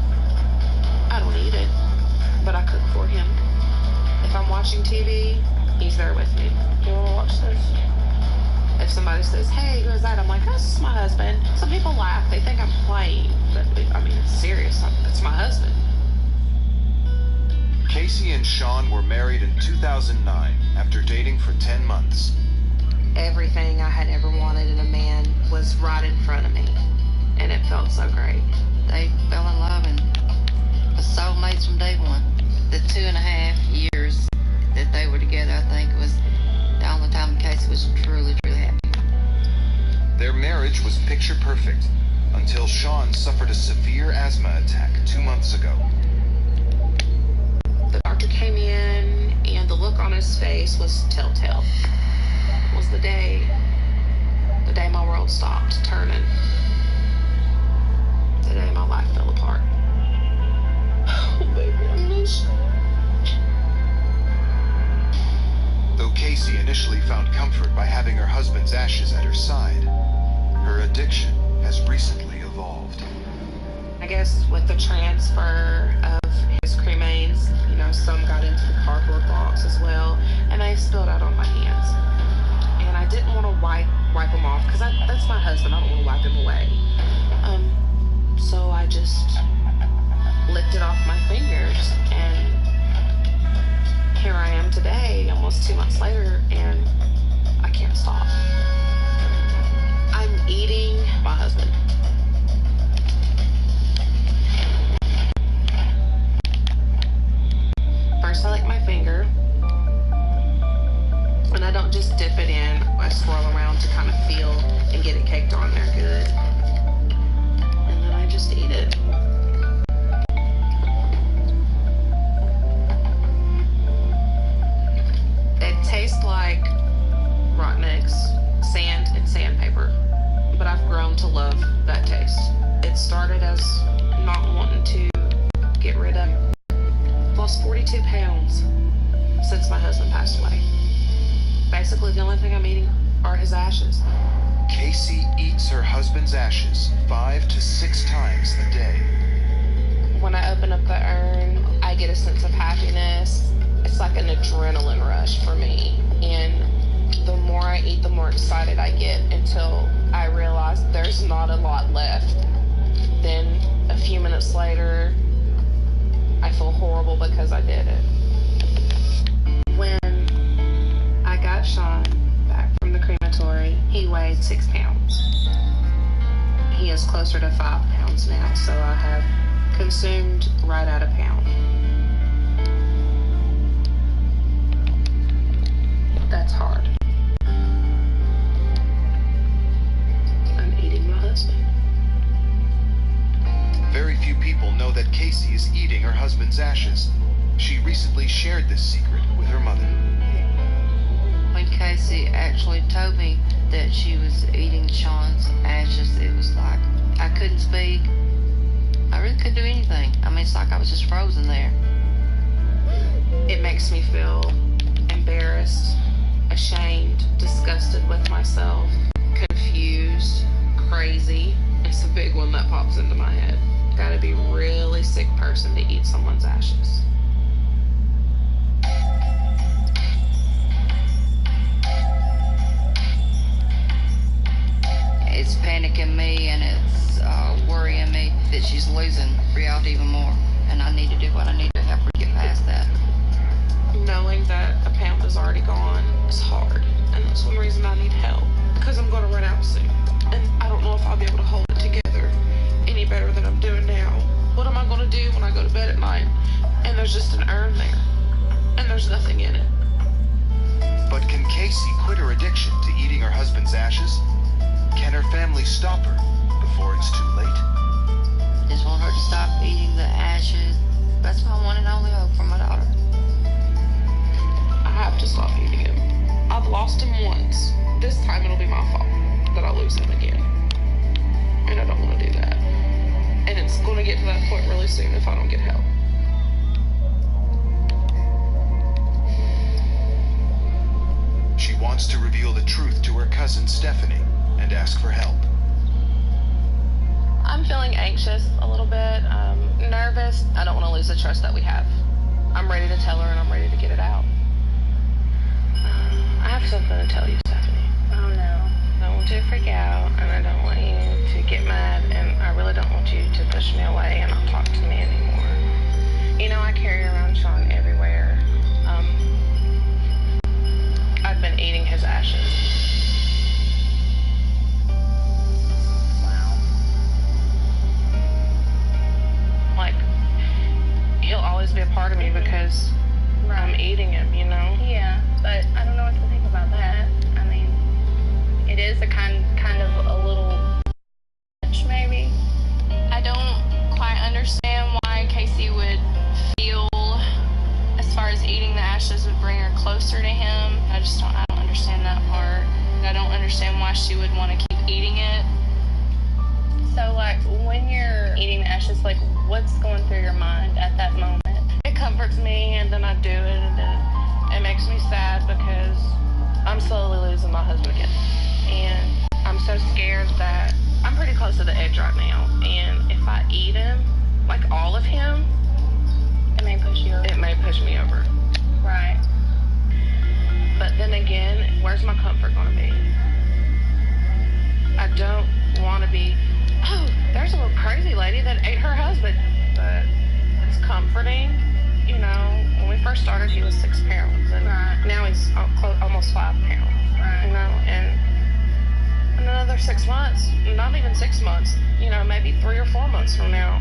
I don't eat it, but I cook for him. If I'm watching TV, he's there with me. You wanna watch this? If somebody says, hey, who's that? I'm like, this is my husband. Some people laugh. They think I'm playing. But, I mean, it's serious. It's my husband. Casey and Sean were married in 2009 after dating for 10 months. Everything I had ever wanted in a man was right in front of me. And it felt so great. They fell in love and was soulmates from day one. The 2.5 years that they were together, I think, was the only time Casey was truly, truly happy. Their marriage was picture perfect until Sean suffered a severe asthma attack 2 months ago. The doctor came in, and the look on his face was telltale. It was the day my world stopped turning. The day my life fell apart. Oh, baby, I miss you. Though Casey initially found comfort by having her husband's ashes at her side, her addiction has recently evolved. I guess with the transfer of his cremains, you know, some got into the cardboard box as well, and they spilled out on my hands. And I didn't want to wipe them off, because that's my husband. I don't want to wipe him away. So I just licked it off my fingers, and here I am today, almost 2 months later, and I can't stop. I'm eating my husband. First I lick my finger, and I don't just dip it in, I swirl around to kind of feel and get it caked on there good. And then I just eat it. It tastes like rotten eggs, sand, and sandpaper, but I've grown to love that taste. It started as not wanting to get rid of it. Lost 42 pounds since my husband passed away. Basically, the only thing I'm eating are his ashes. Casey eats her husband's ashes 5 to 6 times a day. When I open up the urn, I get a sense of happiness. It's like an adrenaline rush for me. And the more I eat, the more excited I get until I realize there's not a lot left. Then a few minutes later, I feel horrible because I did it. When I got Sean back from the crematory, he weighed 6 pounds. He is closer to 5 pounds now, so I have consumed right at a pound. That's hard. I'm eating my husband. Very few people know that Casey is eating her husband's ashes. She recently shared this secret with her mother. When Casey actually told me that she was eating Sean's ashes, it was like I couldn't speak. I really couldn't do anything. I mean, it's like I was just frozen there. It makes me feel embarrassed, ashamed, disgusted with myself, confused, crazy. It's a big one that pops into my head. Gotta be a really sick person to eat someone's ashes. It's panicking me and it's worrying me that she's losing reality even more. And I need to do what I need to help her get past that. Knowing that a pound is already gone is hard. And that's one reason I need help. Because I'm going to run out soon. And I don't know if I'll be able to hold it together any better than I'm doing now. What am I going to do when I go to bed at night and there's just an urn there and there's nothing in it? But can Casey quit her addiction to eating her husband's ashes? Can her family stop her before it's too late? Just want her to stop eating the ashes. That's my one and only hope for my daughter. I have to stop eating him. I've lost him once. This time it'll be my fault that I lose him again. And I don't want to do that. And it's going to get to that point really soon if I don't get help. She wants to reveal the truth to her cousin Stephanie, and ask for help. I'm feeling anxious a little bit, nervous. I don't want to lose the trust that we have. I'm ready to tell her and I'm ready to get it out. I have something to tell you, Stephanie. Oh no. I don't want you to freak out, and I don't want you to get mad, and I really don't want you to push me away and not talk to me anymore. You know, I carry around Sean everywhere. I've been eating his ashes. Wow. Like, he'll always be a part of me because I'm eating him, you know? Yeah, but I don't know what to think about that. I mean, it is a kind of a little much, maybe. I don't quite understand why Casey would feel as far as eating the ashes would bring her closer to him. I don't understand that part. I don't understand why she would want to keep eating it. So, like, when you're eating the ashes, like, what's going through your mind at that moment? It comforts me, and then I do it, and then it makes me sad because I'm slowly losing my husband again. And I'm so scared that I'm pretty close to the edge right now. And if I eat him, like all of him, It may push you over. it may push me over. Right. But then again, where's my comfort going to be? I don't want to be, oh, there's a little crazy lady that ate her husband. But it's comforting. You know, when we first started, he was 6 pounds. And Right. now he's almost 5 pounds. Right. You know, and another 6 months, not even 6 months, you know, maybe 3 or 4 months from now,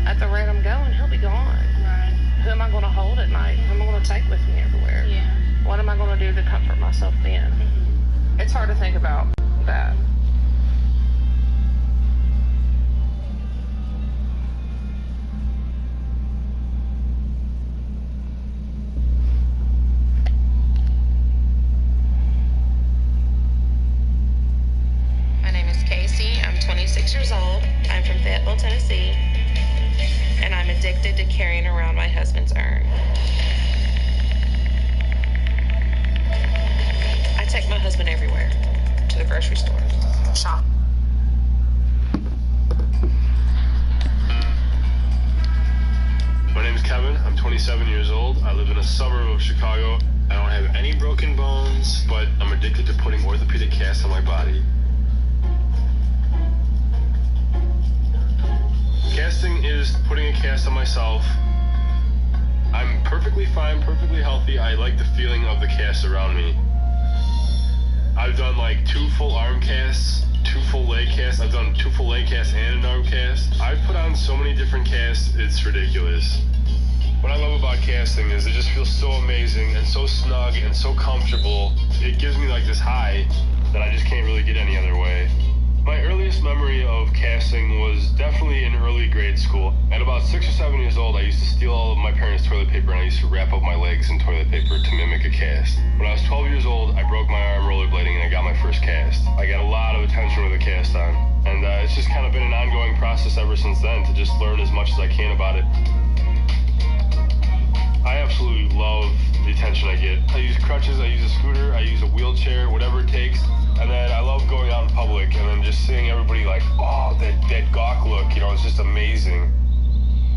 at the rate I'm going, he'll be gone. Right. Who am I going to hold at night? Who am I going to take with me everywhere? Yeah. What am I going to do to comfort myself then? It's hard to think about that. My name is Casey. I'm 26 years old. I'm from Fayetteville, Tennessee. And I'm addicted to carrying around my husband's urn. I take my husband everywhere. To the grocery store. Shop. My name is Kevin. I'm 27 years old. I live in a suburb of Chicago. I don't have any broken bones, but I'm addicted to putting orthopedic casts on my body. Casting is putting a cast on myself. I'm perfectly fine, perfectly healthy. I like the feeling of the cast around me. I've done like 2 full arm casts, 2 full leg casts. I've done 2 full leg casts and an arm cast. I've put on so many different casts, it's ridiculous. What I love about casting is it just feels so amazing and so snug and so comfortable. It gives me like this high that I just can't really get any other way. My earliest memory of casting was definitely in early grade school. At about 6 or 7 years old, I used to steal all of my parents' toilet paper and I used to wrap up my legs in toilet paper to mimic a cast. When I was 12 years old, I broke my arm rollerblading and I got my first cast. I got a lot of attention with a cast on. And it's just kind of been an ongoing process ever since then to just learn as much as I can about it. I absolutely love the attention I get. I use crutches, I use a scooter, I use a wheelchair, whatever it takes. And then I love going out in public and then just seeing everybody like, oh, that gawk look, you know, it's just amazing.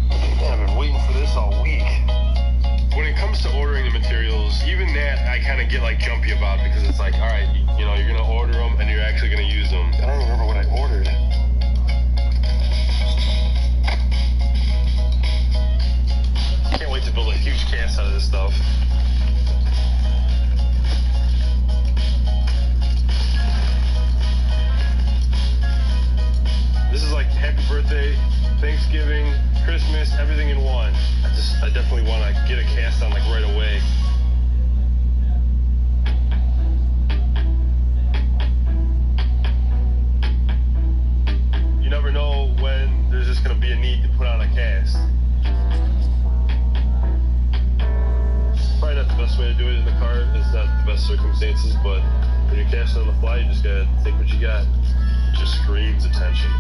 Man, I've been waiting for this all week. When it comes to ordering the materials, even that I kind of get like jumpy about because it's like, all right, you know, you're going to order them and you're actually going to use them. I don't remember what I ordered. Can't wait to build a huge cast out of this stuff. This is like happy birthday, Thanksgiving, Christmas, everything in one. I definitely want to get a cast on like right away. You never know when there's just going to be a need to put on a cast. Probably not the best way to do it in the car. It's not the best circumstances, but when you're casting on the fly, you just gotta take what you got. It just screams attention.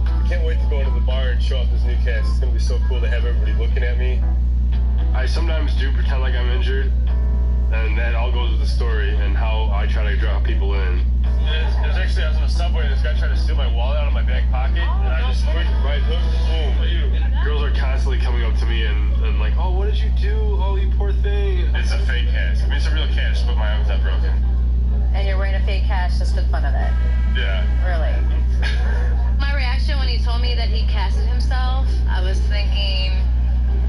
I can't wait to go into the bar and show off this new cast. It's gonna be so cool to have everybody looking at me. I sometimes do pretend like I'm injured, and that all goes with the story and how I try to draw people in. It's Actually, I was on the subway and this guy tried to steal my wallet out of my back pocket, and I just quick right hook, boom. Girls are constantly coming up to me and like, oh, what did you do? Oh, you poor thing. It's a fake cast. I mean, it's a real cast, but my arm's not broken. And you're wearing a fake cast just for the fun of it? Yeah. Really? My reaction when he told me that he casted himself, I was thinking,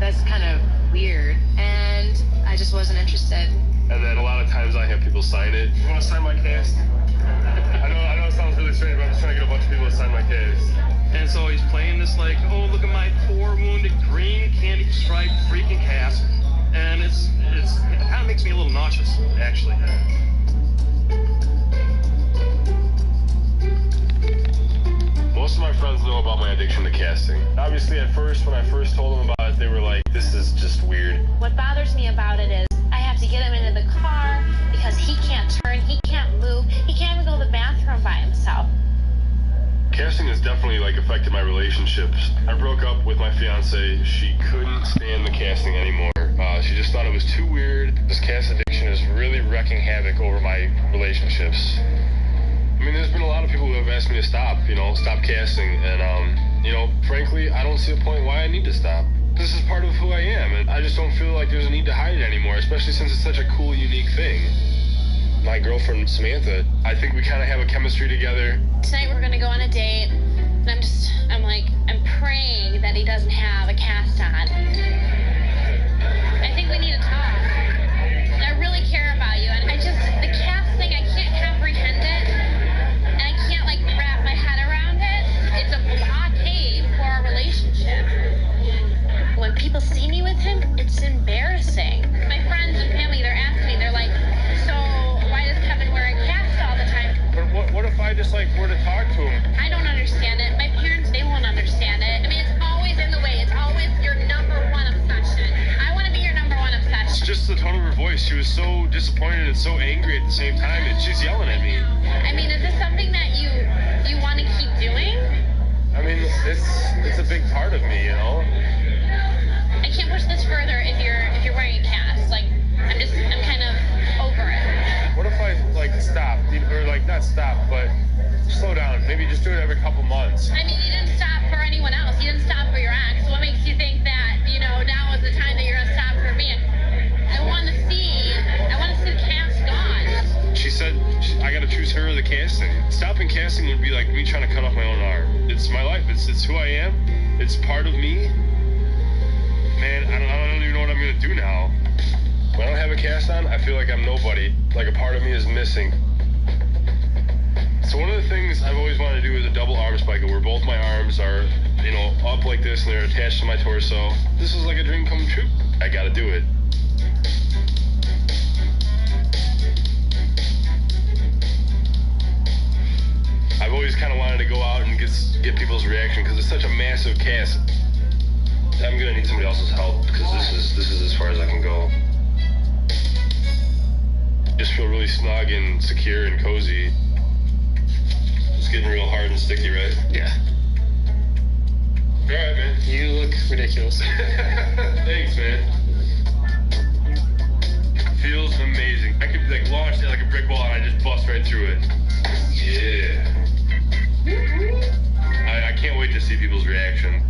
that's kind of weird. And I just wasn't interested. And then a lot of times I have people sign it. You want to sign my cast? I know it sounds really strange, but I'm just trying to get a bunch of people to sign my cast. And so he's playing this like, oh, look at my poor wounded green candy striped freaking cast. And it kind of makes me a little nauseous, actually. Most of my friends know about my addiction to casting. Obviously, at first, when I first told them about it, they were like, this is just weird. What bothers me about it is I have to get him into the car because he can't turn, he can't move, he can't even go to the bathroom by himself. Casting has definitely like affected my relationships. I broke up with my fiance. She couldn't stand the casting anymore. She just thought it was too weird. This cast addiction is really wreaking havoc over my relationships. I mean, there's been a lot of people who have asked me to stop casting. And, frankly, I don't see a point why I need to stop. This is part of who I am, and I just don't feel like there's a need to hide it anymore, especially since it's such a cool, unique thing. My girlfriend, Samantha, I think we kind of have a chemistry together. Tonight we're gonna go on a date, and I'm praying that he doesn't have a cast on. I think we need to talk. I really care about you, and the cast thing, I can't comprehend it, and I can't, wrap my head around it. It's a blockade for our relationship. When people see me with him, it's embarrassing. My friends and family, they're asking me, they're like, so why does Kevin wear a cast all the time? But what if I just, were to talk to him? I don't understand it. My parents, they won't understand it. I mean, it's always in the way. It's always your number one obsession. I want to be your number one obsession. It's just the tone of her voice. She was so disappointed and so angry at the same time, and she's yelling at me. I mean, is this something that you want to keep doing? I mean, it's a big part of me, I can't push this further if you're wearing a cast. I'm kind of over it. What if I stop, or not stop, but slow down? Maybe just do it every couple months. I mean, you didn't stop for anyone else. You didn't stop for your ex. What makes you think that now is the time that you're gonna stop for me? I want to see the cast gone. She said I gotta choose her or the casting. Stopping casting would be like me trying to cut off my own arm. It's my life. It's who I am. It's part of me. Man, I don't even know what I'm gonna do now. When I don't have a cast on, I feel like I'm nobody. Like a part of me is missing. So one of the things I've always wanted to do is a double arm spica, where both my arms are, up like this and they're attached to my torso. This is like a dream come true. I gotta do it. I've always kind of wanted to go out and get people's reaction because it's such a massive cast. I'm gonna need somebody else's help because this is as far as I can go. Just feel really snug and secure and cozy. It's getting real hard and sticky, right? Yeah. All right, man. You look ridiculous. Thanks, man. Feels amazing. I could launch it like a brick wall and I just bust right through it. Yeah. I can't wait to see people's reaction.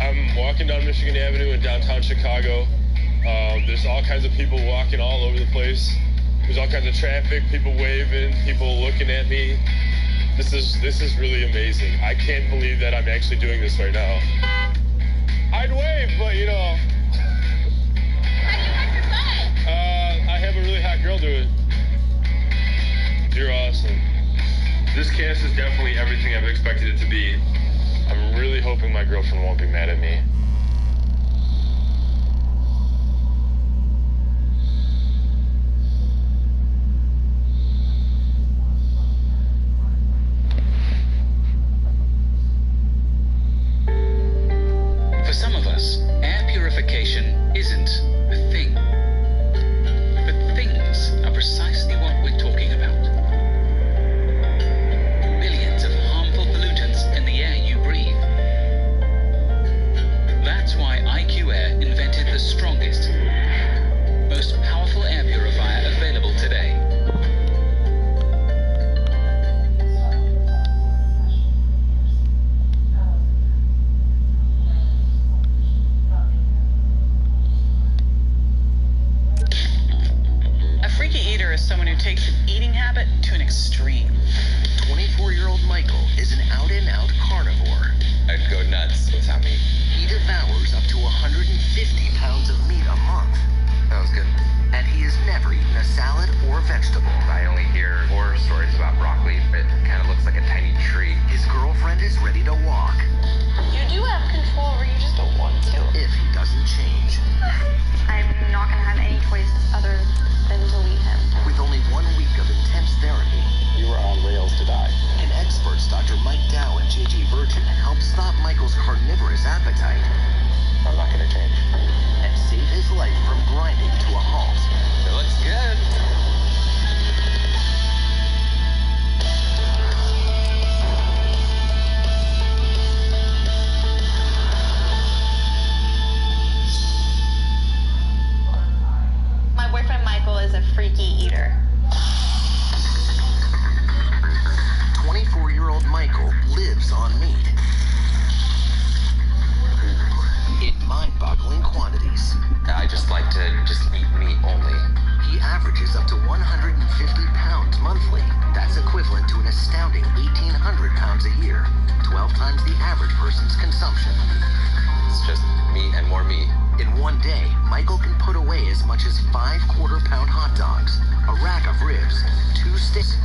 I'm walking down Michigan Avenue in downtown Chicago. There's all kinds of people walking all over the place. There's all kinds of traffic, people waving, people looking at me. This is really amazing. I can't believe that I'm actually doing this right now. I'd wave, but I have a really hot girl do it. You're awesome. This cast is definitely everything I've expected it to be. I'm really hoping my girlfriend won't be mad at me. For some of us, air purification isn't a thing. But things are precisely what we're talking about. Millions of harmful pollutants in the air you breathe. who takes an eating habit to an extreme. 24-year-old Michael is an out-and-out carnivore. I'd go nuts without meat. He devours up to 150 pounds of meat a month. That was good. And he has never eaten a salad or vegetable. I only hear horror stories about broccoli. It kind of looks like a tiny tree. His girlfriend is ready to walk. You do have control over you just don't want to. If he doesn't change. I'm not going to have any choice other than to leave him. With only 1 week of intense therapy, You were on rails to die. and experts Dr. Mike Dow and JJ Virgin help stop Michael's carnivorous appetite I'm not gonna change. and save his life from grinding to a halt. It looks good. My boyfriend Michael is a freaky eater. 24-year-old Michael lives on meat in mind-boggling quantities. I just like to eat meat only. He averages up to 150 pounds monthly. That's equivalent to an astounding 1,800 pounds a year, 12 times the average person's consumption. It's just meat and more meat. In one day, Michael can put away as much as 5 quarter-pound hot dogs, a rack of ribs, 2 sticks.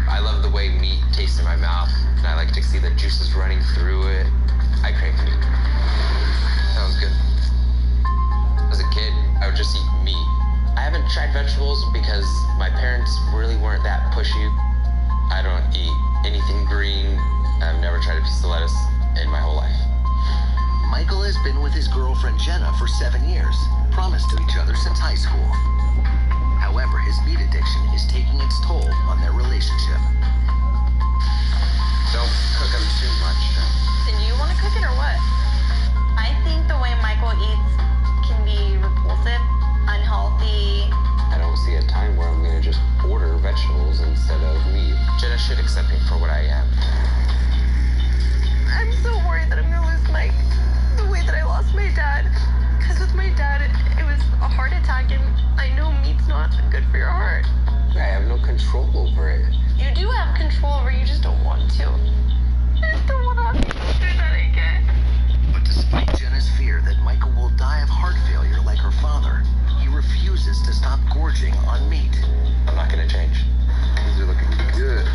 I love the way meat tastes in my mouth, and I like to see the juices running through it. I crave meat. Sounds good. As a kid, I would just eat meat. I haven't tried vegetables because my parents really weren't that pushy. I don't eat anything green. I've never tried a piece of lettuce in my whole life. Michael has been with his girlfriend Jenna for 7 years, promised to each other since high school. However, his meat addiction is taking its toll on their relationship. Don't cook them too much. Then you want to cook it or what? I think the way Michael eats can be repulsive, unhealthy. I don't see a time where I'm gonna just order vegetables instead of meat. Jenna should accept me for what I am. I'm so worried that I'm going to lose Mike the way that I lost my dad. Because with my dad, it was a heart attack, and I know meat's not good for your heart. I have no control over it. You do have control over you just don't want to. I just don't want to have to go through that again. But despite Jenna's fear that Michael will die of heart failure like her father, he refuses to stop gorging on meat. I'm not gonna change. These are looking good.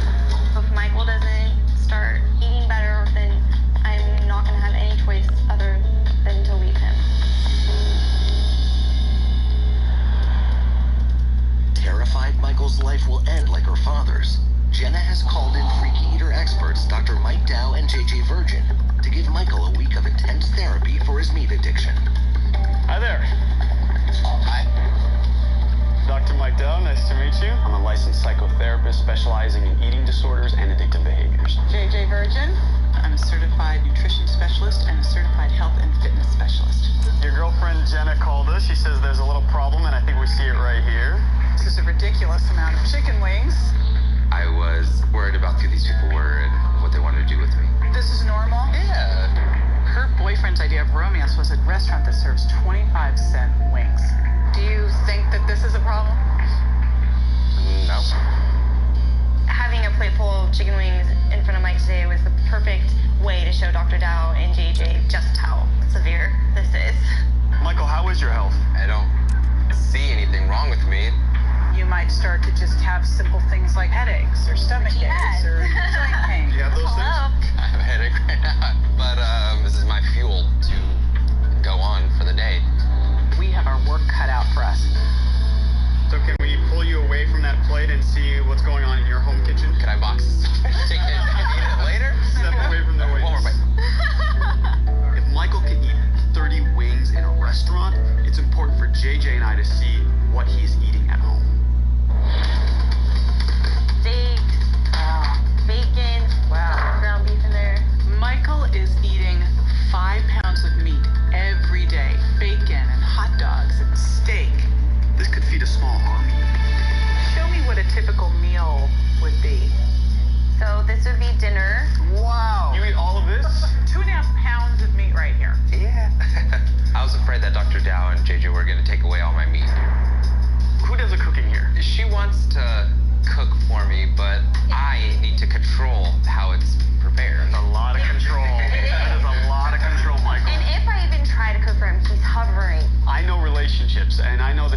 If Michael doesn't start eating better, then I'm not going to have any choice other than to leave him. Terrified Michael's life will end like her father's, Jenna has called in freaky eater experts Dr. Mike Dow and JJ Virgin to give Michael a week of intense therapy for his meat addiction. Hi there. Hi. Dr. Mike Dow, nice to meet you. I'm a licensed psychotherapist specializing in eating disorders and addictive behaviors. JJ Virgin. I'm a certified nutrition specialist and a certified health and fitness specialist. Your girlfriend Jenna called us. She says there's a little problem, and I think we see it right here. This is a ridiculous amount of chicken wings. I was worried about who these people were and what they wanted to do with me. This is normal? Yeah. Her boyfriend's idea of romance was a restaurant that serves 25-cent wings. Do you think that this is a problem? No. Having a plate full of chicken wings in front of Mike today was the perfect way to show Dr. Dow and JJ just how severe this is. Michael, how is your health? I don't see anything wrong with me. You might start to just have simple things like headaches or stomach aches or joint pain. Do you have those things? I have a headache right now, but this is my fuel to go on for the day. We have our work cut out for us. So can we pull you away from that plate and see what's going on in your home kitchen? Can I box chicken and eat it later? Step away from the wings. One more bite. If Michael can eat 30 wings in a restaurant, it's important for JJ and I to see what he's eating at home. Steak, bacon, ground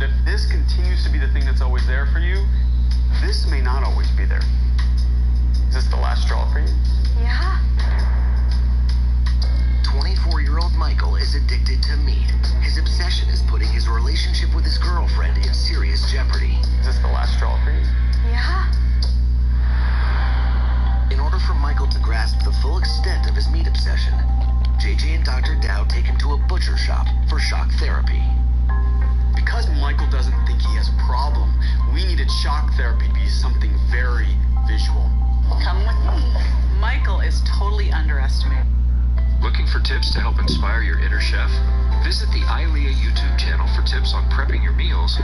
if this continues to be the thing that's always there for you, this may not always be there. Is this the last straw for you? Yeah. 24-year-old Michael is addicted to meat. His obsession is putting his relationship with his girlfriend in serious jeopardy. Is this the last straw for you? Yeah. In order for Michael to grasp the full extent of his meat obsession, JJ and Dr. Dow take him to a butcher shop for shock therapy. Because Michael doesn't think he has a problem, we needed shock therapy to be something very visual. Come with me. Michael is totally underestimated. Looking for tips to help inspire your inner chef? Visit the ILEA YouTube channel for tips on prepping your meals,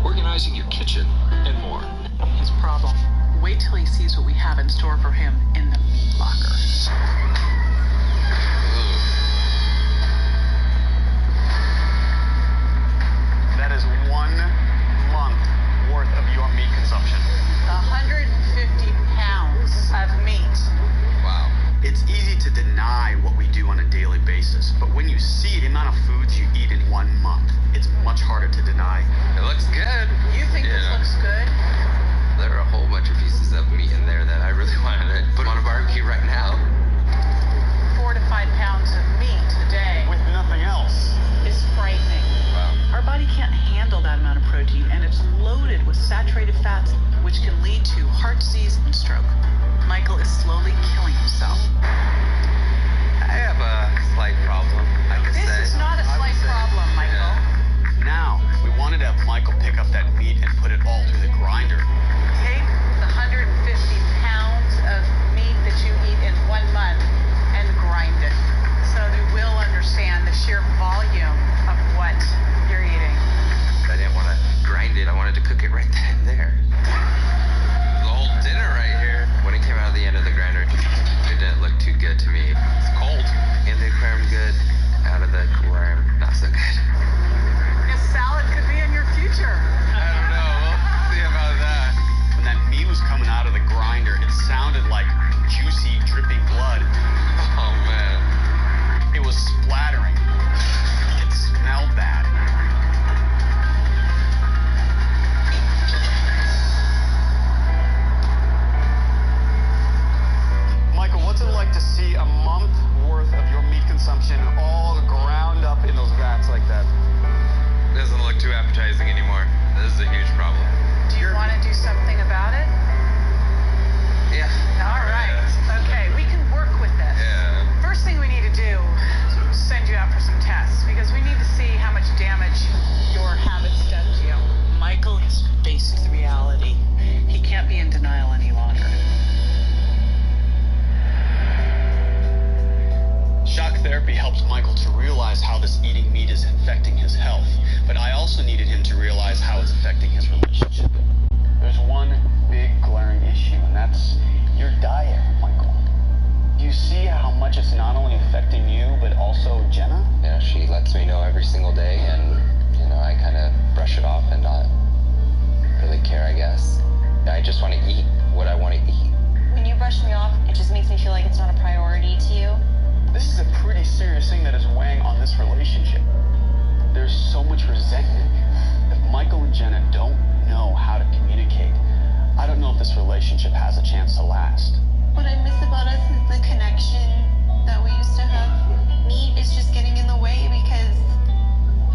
organizing your kitchen, and more. His problem. Wait till he sees what we have in store for him in the meat locker. That is 1 month worth of your meat consumption. 150 pounds of meat. Wow. It's easy to deny what we do on a daily basis, but when you see the amount of foods you eat in 1 month, it's much harder to deny. It looks good. You think this looks good? There are a whole bunch of pieces of meat in there that I really wanted to put on a barbecue right now. 4 to 5 pounds of meat a day. With nothing else. Is frightening. Wow. Our body can't handle that amount of protein, and it's loaded with saturated fats, which can lead to heart disease and stroke. Michael is slowly killing himself. I have a slight problem, I could say. This is not a slight problem, Michael. Now, we wanted to have Michael pick up that meat and put it all through the grinder. Take the 150 pounds of meat that you eat in 1 month and grind it so they will understand the sheer volume of what you're eating. I didn't want to grind it. I wanted to cook it right then and there. The whole dinner right here. When it came out of the end of the grinder, it didn't look too good to me. It's cold. In the aquarium, good. Out of the aquarium, not so good. This salad could be in your future. I don't know. We'll see about that. When that meat was coming out of the grinder, it sounded like juicy, dripping blood. Oh, man. It was splattering. It smelled bad. Michael, what's it like to see a month worth of your meat consumption all ground up in those vats like that? It doesn't look too appetizing anymore. This is a huge problem. Do you want to do something about it? Yeah. All right. Okay, we can work with this. Yeah. First thing we need to do is send you out for some tests because we need to see how much damage your habits done to you. Michael has faced reality. He can't be in denial any longer. Shock therapy helps Michael to realize how this eating meat is affecting his health, but I also needed him to realize how it's affecting his relationship. There's one big glaring issue, and that's your diet, Michael. Do you see how much it's not only affecting you, but also Jenna? Yeah, she lets me know every single day, and, I kind of brush it off and not really care, I guess. I just want to eat what I want to eat. When you brush me off, it just makes me feel like it's not a priority to you. This is a pretty serious thing that is weighing on this relationship. There's so much resentment. If Michael and Jenna don't know how to communicate, I don't know if this relationship has a chance to last. What I miss about us is the connection that we used to have. Meat is just getting in the way because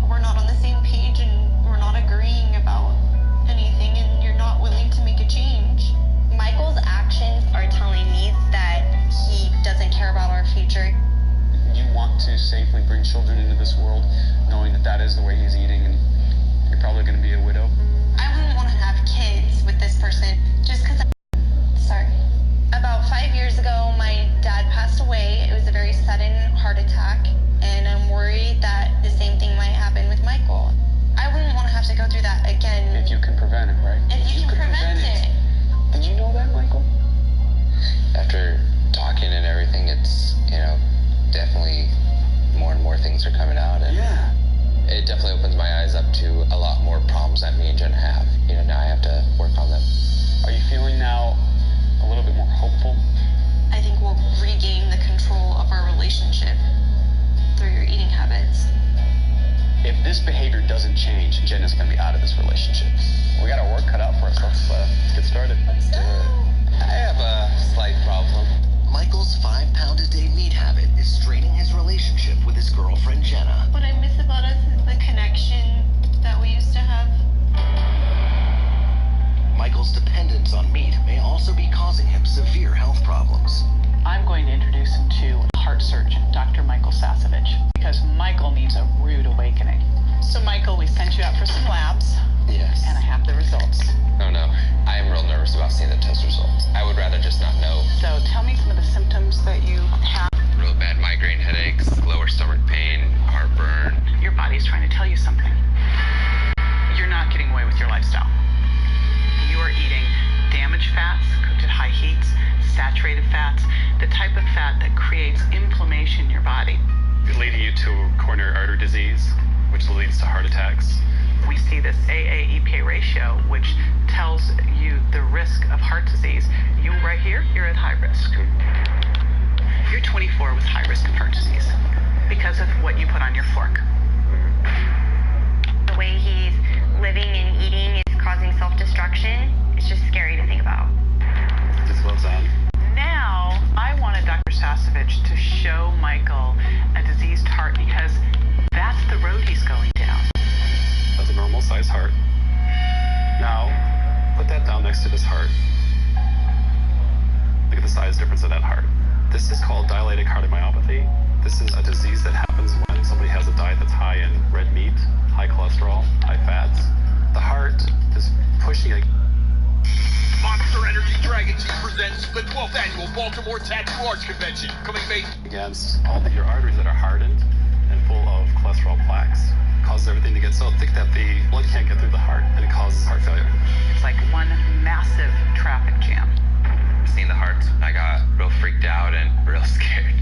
we're not on the same page and we're not agreeing about anything, and you're not willing to make a change. Michael's actions are telling me that he doesn't care about our future. You want to safely bring children into this world knowing that that is the way he's eating, and you're probably going to be a widow. I wouldn't want to have kids with this person just because sorry. About 5 years ago, my dad passed away. It was a very sudden heart attack, and I'm worried that the same thing might happen with Michael. I wouldn't want to have to go through that again. If you can prevent it, right? If you can prevent it. Did you know that, Michael? After talking and everything, it's, definitely more and more things are coming out. And yeah. It definitely opens my eyes up to a lot more problems that me and Jen have. Now I have to work on them. Are you feeling now a little bit more hopeful? I think we'll regain the control of our relationship through your eating habits. If this behavior doesn't change, Jenna's going to be out of this restrictions on meat may also be causing him severe health problems. I'm going to introduce him to heart surgeon, Dr. Michael Sasevich, because Michael needs a rude awakening. So Michael, we sent you out for some labs. Yes. And I have the results. Oh no, I am real nervous about seeing the test results. I would rather just not know. So tell me some of the symptoms that you have. Real bad migraine headaches, lower stomach pain, heartburn. Your body's trying to tell you something. You're not getting away with your lifestyle. You are eating damaged fats, cooked at high heats, saturated fats, the type of fat that creates inflammation in your body. Leading you to coronary artery disease, which leads to heart attacks. We see this AA-EPA ratio, which tells you the risk of heart disease. You right here, you're at high risk. You're 24 with high risk of heart disease because of what you put on your fork. The way he's living and eating is causing self-destruction. It's just scary to think about. Just well done. Now, I wanted Dr. Sasevich to show Michael a diseased heart because that's the road he's going down. That's a normal size heart. Now, put that down next to this heart. Look at the size difference of that heart. This is called dilated cardiomyopathy. This is a disease that happens when somebody has a diet that's high in red meat, high cholesterol, high fats. The heart is pushing a... Monster Energy Dragon Team presents the 12th Annual Baltimore Tattoo Arts Convention, coming May... against all of your arteries that are hardened and full of cholesterol plaques. Causes everything to get so thick that the blood can't get through the heart, and it causes heart failure. It's like one massive traffic jam. Seeing the heart, I got real freaked out and real scared.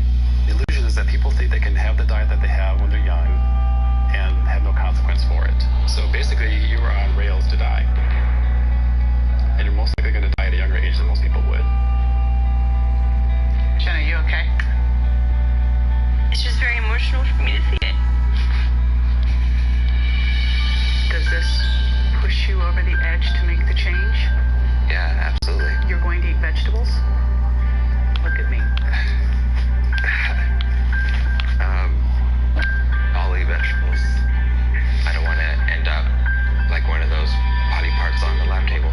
The illusion is that people think they can have the diet that they have when they're young and have no consequence for it. So basically, you are on rails to die. And you're most likely going to die at a younger age than most people would. Jenna, you okay? It's just very emotional for me to see it. Does this push you over the edge to make the change? Yeah, absolutely. You're going to eat vegetables? Look at me. I'll eat vegetables. I don't want to end up like one of those body parts on the lab table.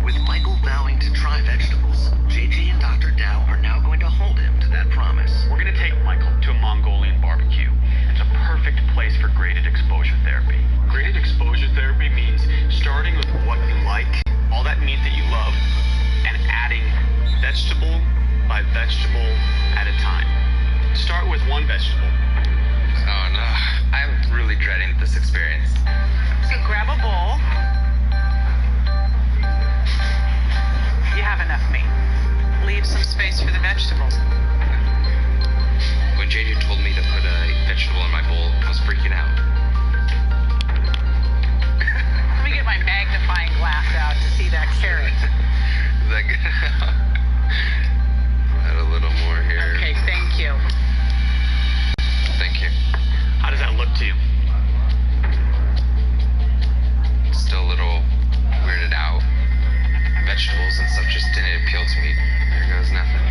With Michael vowing to try vegetables, JJ and Dr. Dow are now going to hold him to that promise. We're going to take Michael to a Mongolian barbecue. It's a perfect place for graded exposure therapy. Graded exposure therapy means starting with what you like, all that meat that you love, and adding vegetable by vegetable at a time. Start with one vegetable. Oh no, I'm really dreading this experience. So grab a bowl. You have enough meat. Leave some space for the vegetables. When JJ told me to put a vegetable in my bowl, I was freaking out. Let me get my magnifying glass out to see that carrot. Is that good? Add a little more here. Okay, thank you. Thank you. How does that look to you? Still a little weirded out. Vegetables and stuff just didn't appeal to me. There goes nothing.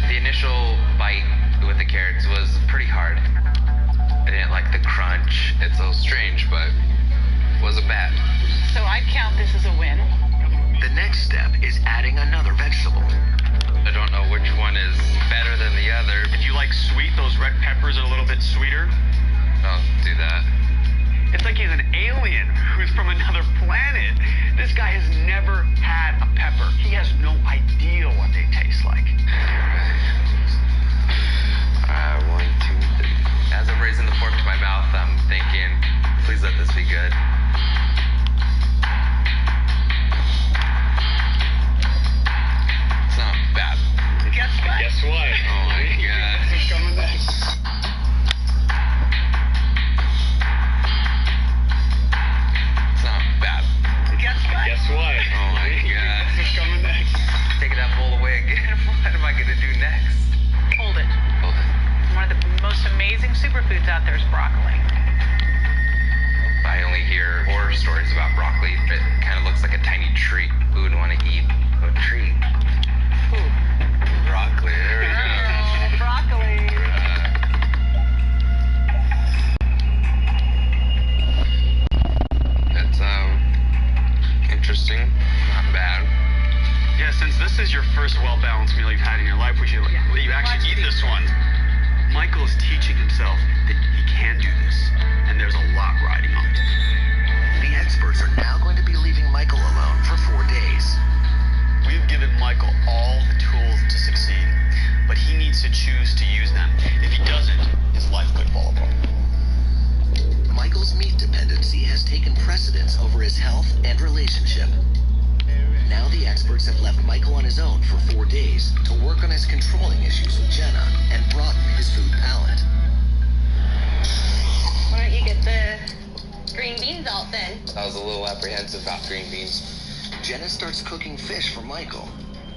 The initial bite with the carrots was pretty hard. I didn't like the crunch. It's a little strange, but wasn't bad. So I'd count this as a win. The next step is adding another vegetable. I don't know which one is better than the other. If you like sweet, those red peppers are a little bit sweeter. I'll do that. It's like he's an alien who's from another planet. This guy has never had a pepper. He has no idea what they taste like. Alright, 1, 2, 3. As I'm raising the fork to my mouth, I'm thinking, please let this be good. It's not bad. Guess what? Oh my god. What's coming next? It's not bad. Guess what? Oh my god. What's coming next? Taking that bowl away again. What am I gonna do next? Hold it. Hold it. One of the most amazing superfoods out there is broccoli. I only hear horror stories about broccoli. It kind of looks like a tiny tree. Who would want to eat a tree? Ooh. Broccoli. There we go. Broccoli. choose to use them. If he doesn't, his life could fall apart. Michael's meat dependency has taken precedence over his health and relationship. Now the experts have left Michael on his own for 4 days to work on his controlling issues with Jenna and broaden his food palate. Why don't you get the green beans out then? I was a little apprehensive about green beans. Jenna starts cooking fish for Michael,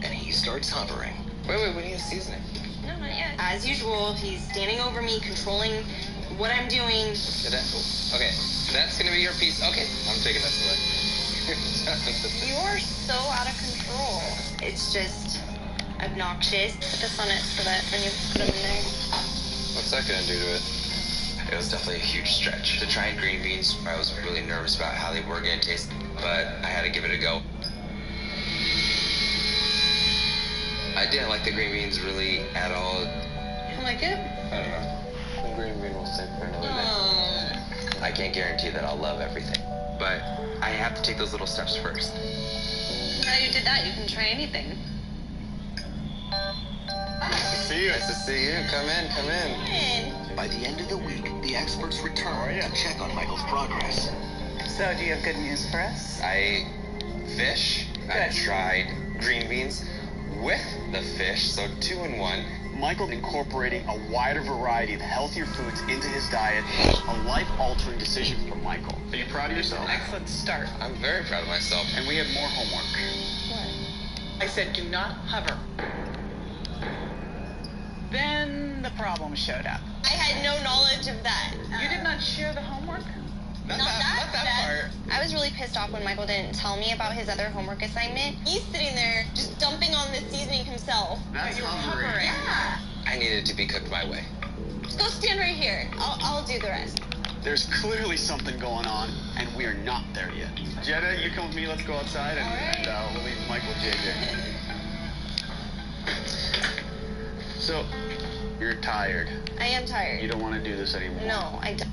and he starts hovering. Wait, we need a seasoning. No, not yet. As usual, he's standing over me, controlling what I'm doing. Okay, that's gonna be your piece. Okay, I'm taking this away. You are so out of control. It's just obnoxious. Put this on it so that when you put them in there. What's that gonna do to it? It was definitely a huge stretch. To try green beans, I was really nervous about how they were gonna taste, but I had to give it a go. I didn't like the green beans really at all. You don't like it? I don't know. The green bean will stay for another day. I can't guarantee that I'll love everything, but I have to take those little steps first. Now you did that, you can try anything. Nice to see you. Nice to see you. Come in. By the end of the week, the experts return to check on Michael's progress. So, do you have good news for us? I fish. I tried green beans with the fish, so 2 in 1. Michael incorporating a wider variety of healthier foods into his diet, a life-altering decision for Michael. Are you proud of yourself? Excellent start. I'm very proud of myself. And we have more homework. What? I said do not hover. Then the problem showed up. I had no knowledge of that. You did not share the homework? Not that part. I was really pissed off when Michael didn't tell me about his other homework assignment. He's sitting there just dumping on the seasoning himself. That's hovering. Yeah. I needed it to be cooked my way. Just go stand right here. I'll do the rest. There's clearly something going on, and we are not there yet. Jenna, you come with me. Let's go outside, and we'll leave Michael with JJ. So, you're tired. I am tired. You don't want to do this anymore. No, I don't.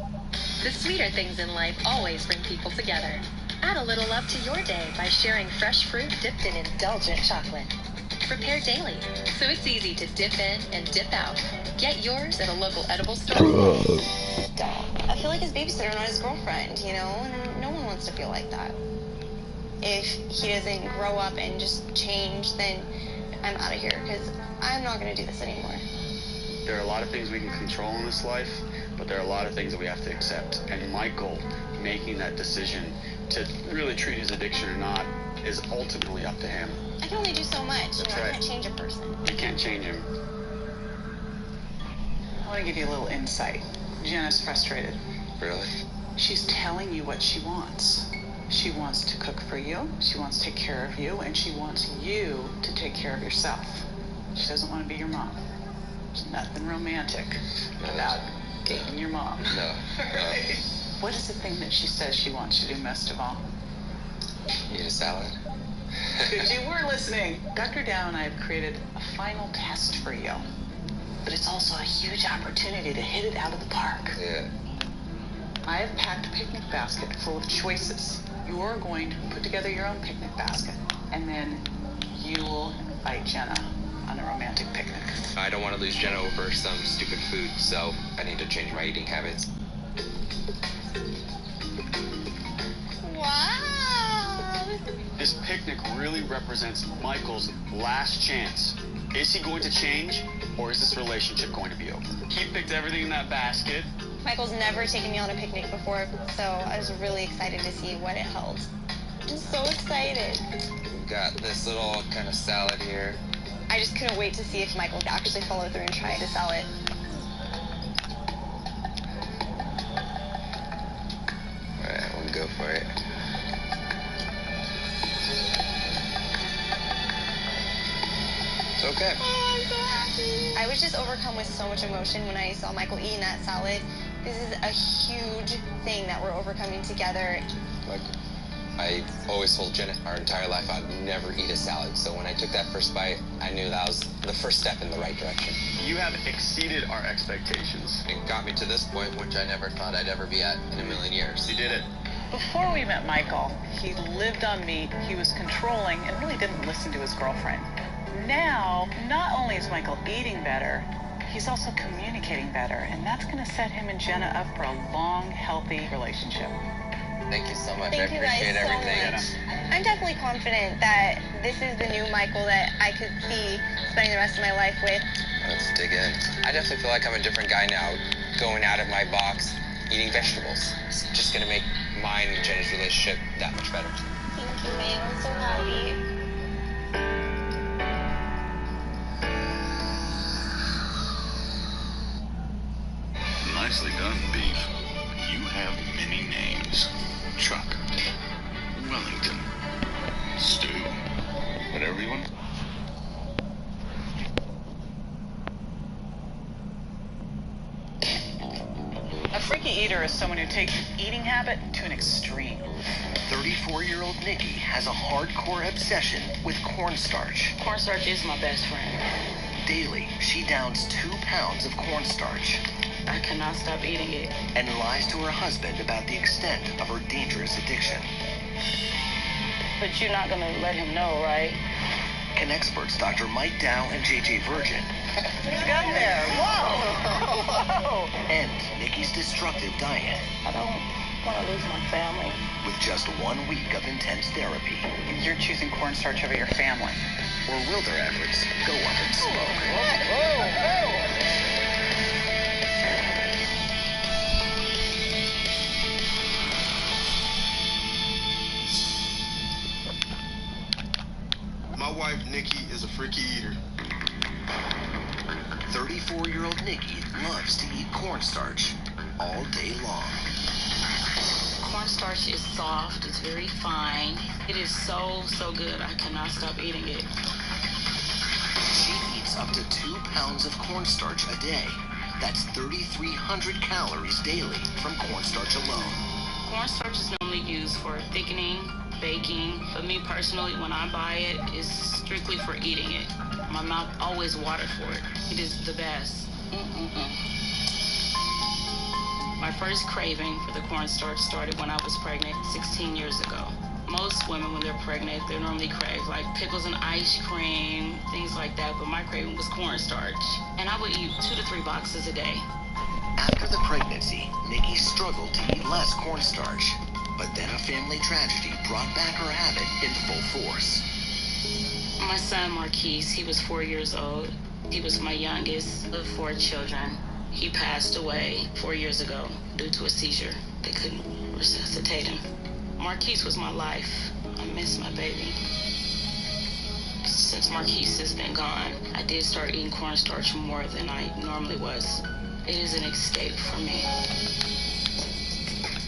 The sweeter things in life always bring people together. Add a little love to your day by sharing fresh fruit dipped in indulgent chocolate. Prepare daily, so it's easy to dip in and dip out. Get yours at a local edible store. I feel like his babysitter, not his girlfriend, you know? And no one wants to feel like that. If he doesn't grow up and just change, then I'm out of here, because I'm not going to do this anymore. There are a lot of things we can control in this life, but there are a lot of things that we have to accept. And Michael making that decision to really treat his addiction or not is ultimately up to him. I can only do so much. That's I right. can't change a person. You can't change him. I want to give you a little insight. Jenna's frustrated. Really? She's telling you what she wants. She wants to cook for you, she wants to take care of you, and she wants you to take care of yourself. She doesn't want to be your mom. There's nothing romantic about dating your mom. No. Right? What is the thing that she says she wants you to do most of all? Eat a salad. Good, you were listening. Dr. Dow and I have created a final test for you. But it's also a huge opportunity to hit it out of the park. Yeah. I have packed a picnic basket full of choices. You're going to put together your own picnic basket, and then you will invite Jenna on a romantic picnic. I don't want to lose Jenna over some stupid food, so I need to change my eating habits. Wow! This picnic really represents Michael's last chance. Is he going to change, or is this relationship going to be over? He picked everything in that basket. Michael's never taken me on a picnic before, so I was really excited to see what it held. I'm so excited. We've got this little kind of salad here. I just couldn't wait to see if Michael would actually follow through and try to sell it. Alright, I'm gonna go for it. It's okay. Oh, I'm so happy. I was just overcome with so much emotion when I saw Michael eating that salad. This is a huge thing that we're overcoming together. Like, I always told Jenna our entire life I'd never eat a salad. So when I took that first bite, I knew that was the first step in the right direction. You have exceeded our expectations. It got me to this point, which I never thought I'd ever be at in a million years. You did it. Before we met Michael, he lived on meat, he was controlling, and really didn't listen to his girlfriend. Now, not only is Michael eating better, He's also communicating better, and that's going to set him and Jenna up for a long, healthy relationship. Thank you so much. Thank I you guys appreciate so everything. much. I'm definitely confident that this is the new Michael that I could see spending the rest of my life with. Let's dig in. I definitely feel like I'm a different guy now, going out of my box, eating vegetables. It's just gonna make mine and Jenna's relationship that much better. Thank you, man. I'm so happy. Nicely done, Beef. You have many names. Chuck, Wellington, Stu, whatever you want. A freaky eater is someone who takes an eating habit to an extreme. 34-year-old Nikki has a hardcore obsession with cornstarch. Cornstarch is my best friend. Daily, she downs 2 pounds of cornstarch I cannot stop eating it. and lies to her husband about the extent of her dangerous addiction. But you're not gonna let him know, right? Can experts Dr. Mike Dow and JJ Virgin He's got there. Whoa! end Nikki's destructive diet I don't want to lose my family. with just 1 week of intense therapy? You're choosing cornstarch over your family. Or will their efforts go up in smoke? My wife, Nikki, is a freaky eater. 34-year-old Nikki loves to eat cornstarch all day long. Cornstarch is soft. It's very fine. It is so good. I cannot stop eating it. She eats up to 2 pounds of cornstarch a day. That's 3,300 calories daily from cornstarch alone. Cornstarch is normally used for thickening, baking, but me personally, when I buy it, it's strictly for eating it. My mouth always watered for it. It is the best. My first craving for the cornstarch started when I was pregnant 16 years ago. Most women, when they're pregnant, they normally crave like pickles and ice cream, things like that, but my craving was cornstarch. And I would eat 2 to 3 boxes a day. After the pregnancy, Nikki struggled to eat less cornstarch. But then a family tragedy brought back her habit in full force. My son Marquise, he was 4 years old. He was my youngest of 4 children. He passed away 4 years ago due to a seizure. They couldn't resuscitate him. Marquise was my life. I miss my baby. Since Marquise has been gone, I did start eating cornstarch more than I normally was. It is an escape for me.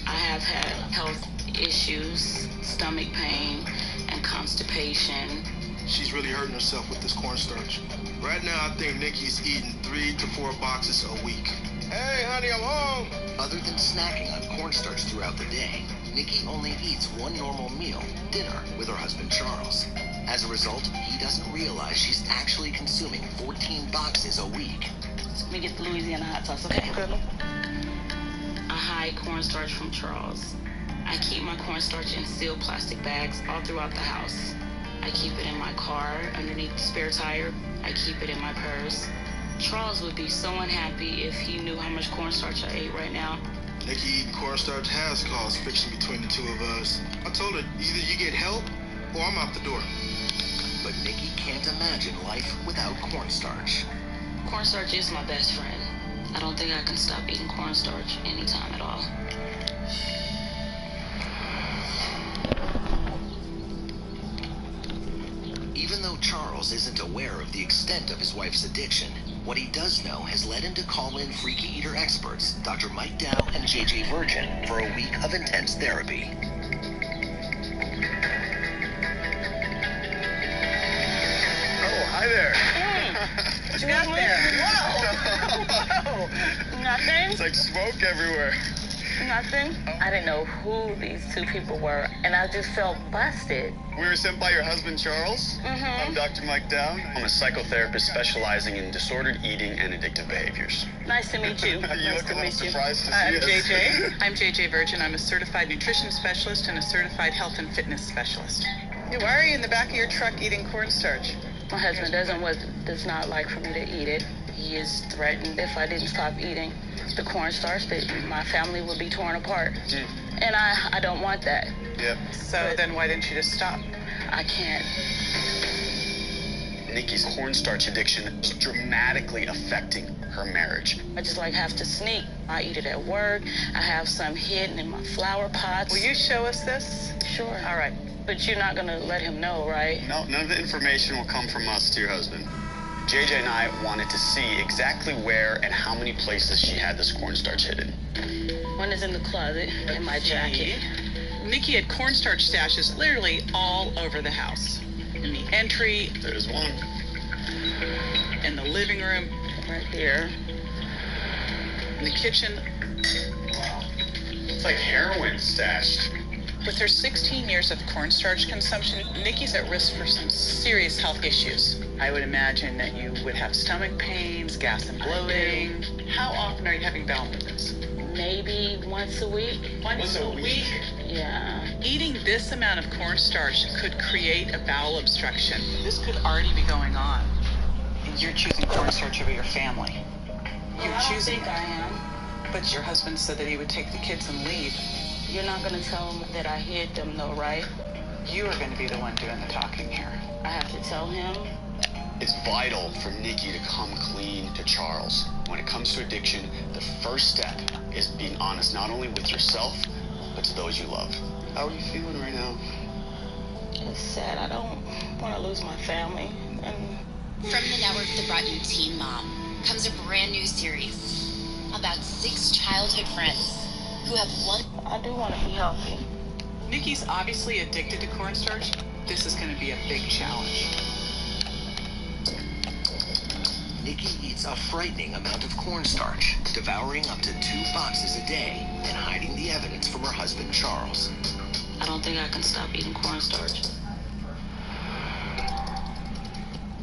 I have had health issues, stomach pain, and constipation. She's really hurting herself with this cornstarch. Right now, I think Nikki's eating 3 to 4 boxes a week. Hey, honey, I'm home. Other than snacking on cornstarch throughout the day, Nikki only eats one normal meal, dinner, with her husband Charles. As a result, he doesn't realize she's actually consuming 14 boxes a week. Let me get the Louisiana hot sauce, okay? I hide cornstarch from Charles. I keep my cornstarch in sealed plastic bags all throughout the house. I keep it in my car, underneath the spare tire. I keep it in my purse. Charles would be so unhappy if he knew how much cornstarch I ate right now. Nikki eating cornstarch has caused friction between the two of us. I told her, either you get help or I'm out the door. But Nikki can't imagine life without cornstarch. Cornstarch is my best friend. I don't think I can stop eating cornstarch anytime at all. Even though Charles isn't aware of the extent of his wife's addiction, what he does know has led him to call in freaky eater experts Dr. Mike Dow and JJ Virgin for a week of intense therapy. Oh, hi there. What you got there? Whoa! Nothing? It's like smoke everywhere. Nothing. I didn't know who these 2 people were, and I just felt busted. We were sent by your husband, Charles. I'm Dr. Mike Dow. I'm a psychotherapist specializing in disordered eating and addictive behaviors. Nice to meet you. You Nice look to a little meet you. surprised to see I'm us. JJ. I'm JJ Virgin. I'm a certified nutrition specialist and a certified health and fitness specialist. Hey, why are you in the back of your truck eating cornstarch? My husband does not like for me to eat it. He is threatened if I didn't stop eating the cornstarch that my family would be torn apart. And I don't want that. Yep. So then why didn't you just stop? I can't. Nikki's cornstarch addiction is dramatically affecting her marriage. I just have to sneak. I eat it at work. I have some hidden in my flower pots. Will you show us this? Sure. All right. But you're not going to let him know, right? No, none of the information will come from us to your husband. JJ and I wanted to see exactly where and how many places she had this cornstarch hidden. One is in the closet, in my jacket. Nikki had cornstarch stashes literally all over the house. In the entry. There's one. In the living room. Right there. In the kitchen. It's like heroin stashed. With her 16 years of cornstarch consumption, Nikki's at risk for some serious health issues. I would imagine that you would have stomach pains, gas and bloating. How often are you having bowel movements? Maybe once a week. Once a week? Yeah. Eating this amount of cornstarch could create a bowel obstruction. This could already be going on. And you're choosing cornstarch over your family. You're choosing. I am. But your husband said that he would take the kids and leave. You're not going to tell him that I hid them, though, right? You are going to be the one doing the talking here. I have to tell him. It's vital for Nikki to come clean to Charles. When it comes to addiction, the first step is being honest not only with yourself, but to those you love. How are you feeling right now? It's sad. I don't want to lose my family. And from the network that brought you Teen Mom comes a brand new series about 6 childhood friends who have one. I do want to be healthy. Nikki's obviously addicted to cornstarch. This is going to be a big challenge. Nikki eats a frightening amount of cornstarch, devouring up to 2 boxes a day and hiding the evidence from her husband, Charles. I don't think I can stop eating cornstarch.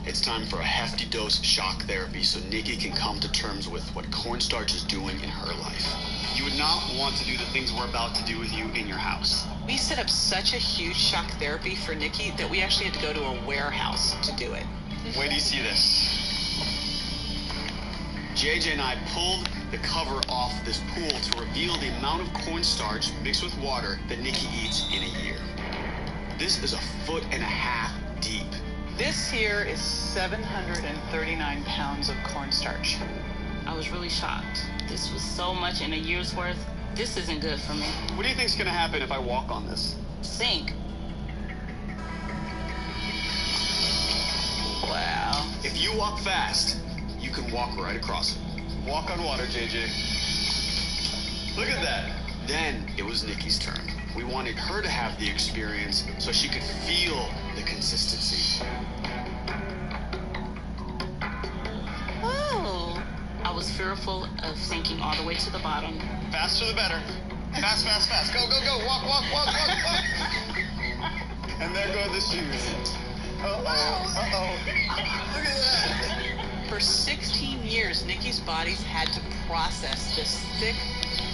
It's time for a hefty dose of shock therapy so Nikki can come to terms with what cornstarch is doing in her life. You would not want to do the things we're about to do with you in your house. We set up such a huge shock therapy for Nikki that we actually had to go to a warehouse to do it. Wait till you see this. JJ and I pulled the cover off this pool to reveal the amount of cornstarch mixed with water that Nikki eats in a year. This is 1.5 feet deep. This here is 739 pounds of cornstarch. I was really shocked. This was so much in a year's worth. This isn't good for me. What do you think's gonna happen if I walk on this? Sink. Wow. If you walk fast, you can walk right across it. Walk on water, JJ. Look at that. Then it was Nikki's turn. We wanted her to have the experience so she could feel the consistency. Oh. I was fearful of sinking all the way to the bottom. Faster the better. Fast, fast, fast. Go, go, go. Walk, walk, walk, walk, walk. And there go the shoes. Uh-oh. Uh-oh. Look at that. For 16 years, Nikki's body's had to process this thick,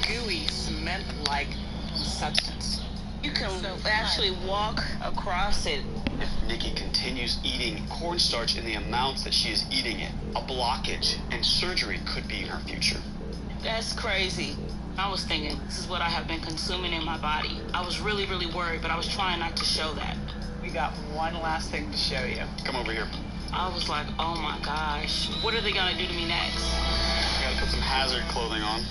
gooey, cement-like substance. You can actually walk across it. If Nikki continues eating cornstarch in the amounts that she is eating it, a blockage and surgery could be in her future. That's crazy. I was thinking, this is what I have been consuming in my body. I was really, really worried, but I was trying not to show that. We got one last thing to show you. Come over here. I was like, oh my gosh, what are they gonna do to me next? I gotta put some hazard clothing on.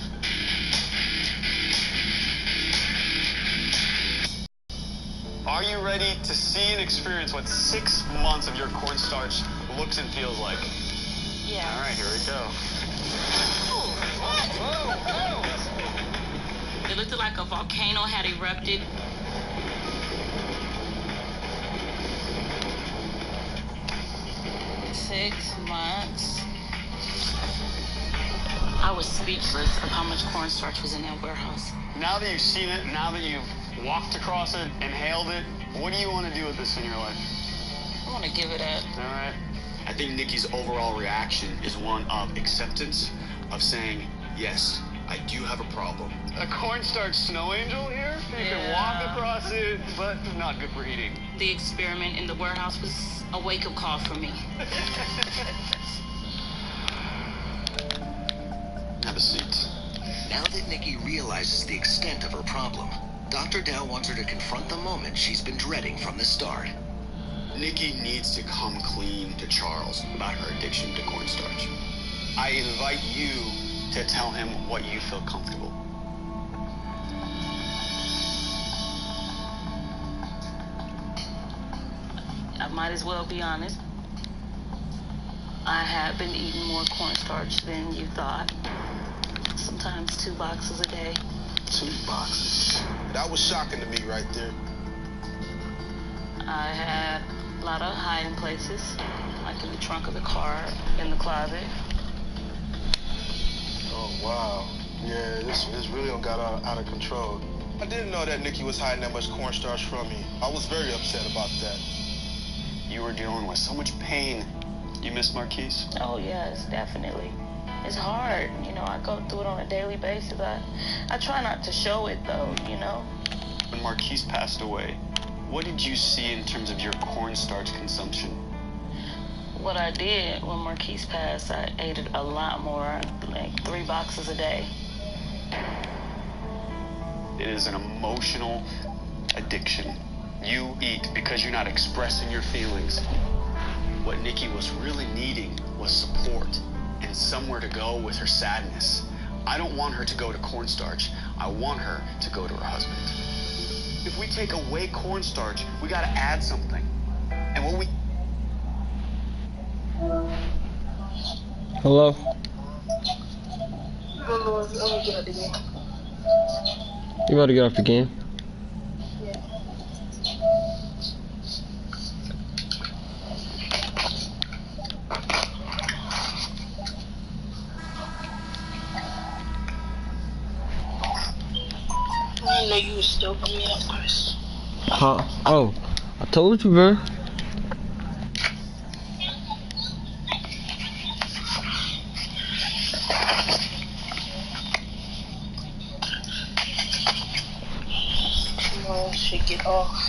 Are you ready to see and experience what 6 months of your cornstarch looks and feels like? Yeah. All right, here we go. Oh, what? Whoa, whoa. It looked like a volcano had erupted. Six months. I was speechless of how much cornstarch was in that warehouse. Now that you've seen it, now that you've walked across it, inhaled it, what do you want to do with this in your life? I want to give it up. All right. I think Nikki's overall reaction is one of acceptance, of saying, yes, I do have a problem. A cornstarch snow angel here? You can walk across it, but not good for eating. The experiment in the warehouse was a wake-up call for me. Now that Nikki realizes the extent of her problem, Dr. Dow wants her to confront the moment she's been dreading from the start. Nikki needs to come clean to Charles about her addiction to cornstarch. I invite you to tell him what you feel comfortable. I might as well be honest. I have been eating more cornstarch than you thought. Sometimes 2 boxes a day. 2 boxes? That was shocking to me right there. I had a lot of hiding places, like in the trunk of the car, in the closet. Oh, wow. Yeah, this really got out of control. I didn't know that Nikki was hiding that much cornstarch from me. I was very upset about that. You were dealing with so much pain. You miss Marquise? Oh, yes, definitely. It's hard, you know, I go through it on a daily basis. I try not to show it, though, you know. When Marquise passed away, what did you see in terms of your cornstarch consumption? What I did when Marquise passed, I ate it a lot more, like 3 boxes a day. It is an emotional addiction. You eat because you're not expressing your feelings. What Nikki was really needing was support and somewhere to go with her sadness. I don't want her to go to cornstarch. I want her to go to her husband. If we take away cornstarch, we gotta add something. And what we... Hello? You about to get off the game? I didn't know you were still coming up, Chris. Huh? Oh, I told you, bro. Come on, shake it off.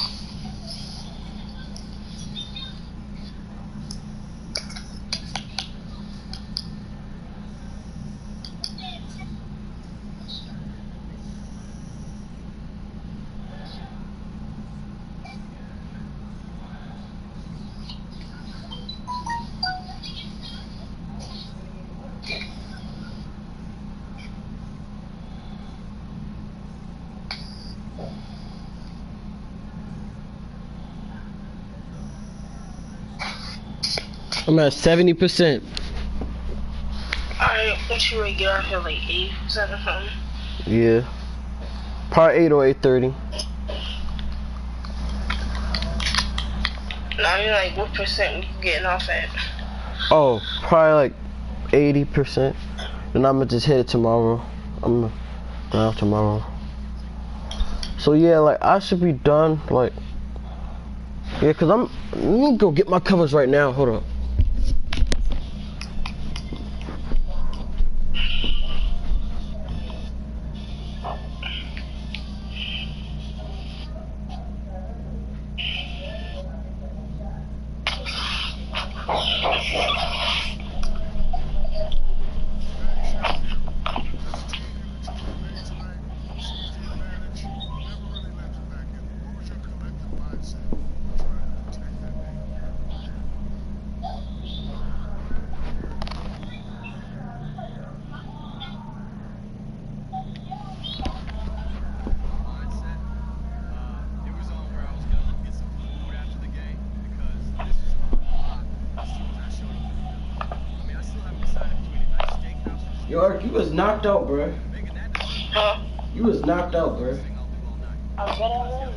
I'm at 70%. Alright, what you ready to get out here, like 8% or something? Yeah. Probably 8 or 8:30. No, I mean, like, what percent you getting off at? Oh, probably like 80%. Then I'm gonna just hit it tomorrow. I'm gonna go out tomorrow. So yeah, like I should be done. Like, yeah, cause let me go get my covers right now. Hold up. Yo, Eric, you was knocked out, bro. Huh? You was knocked out, bro. I bet I was.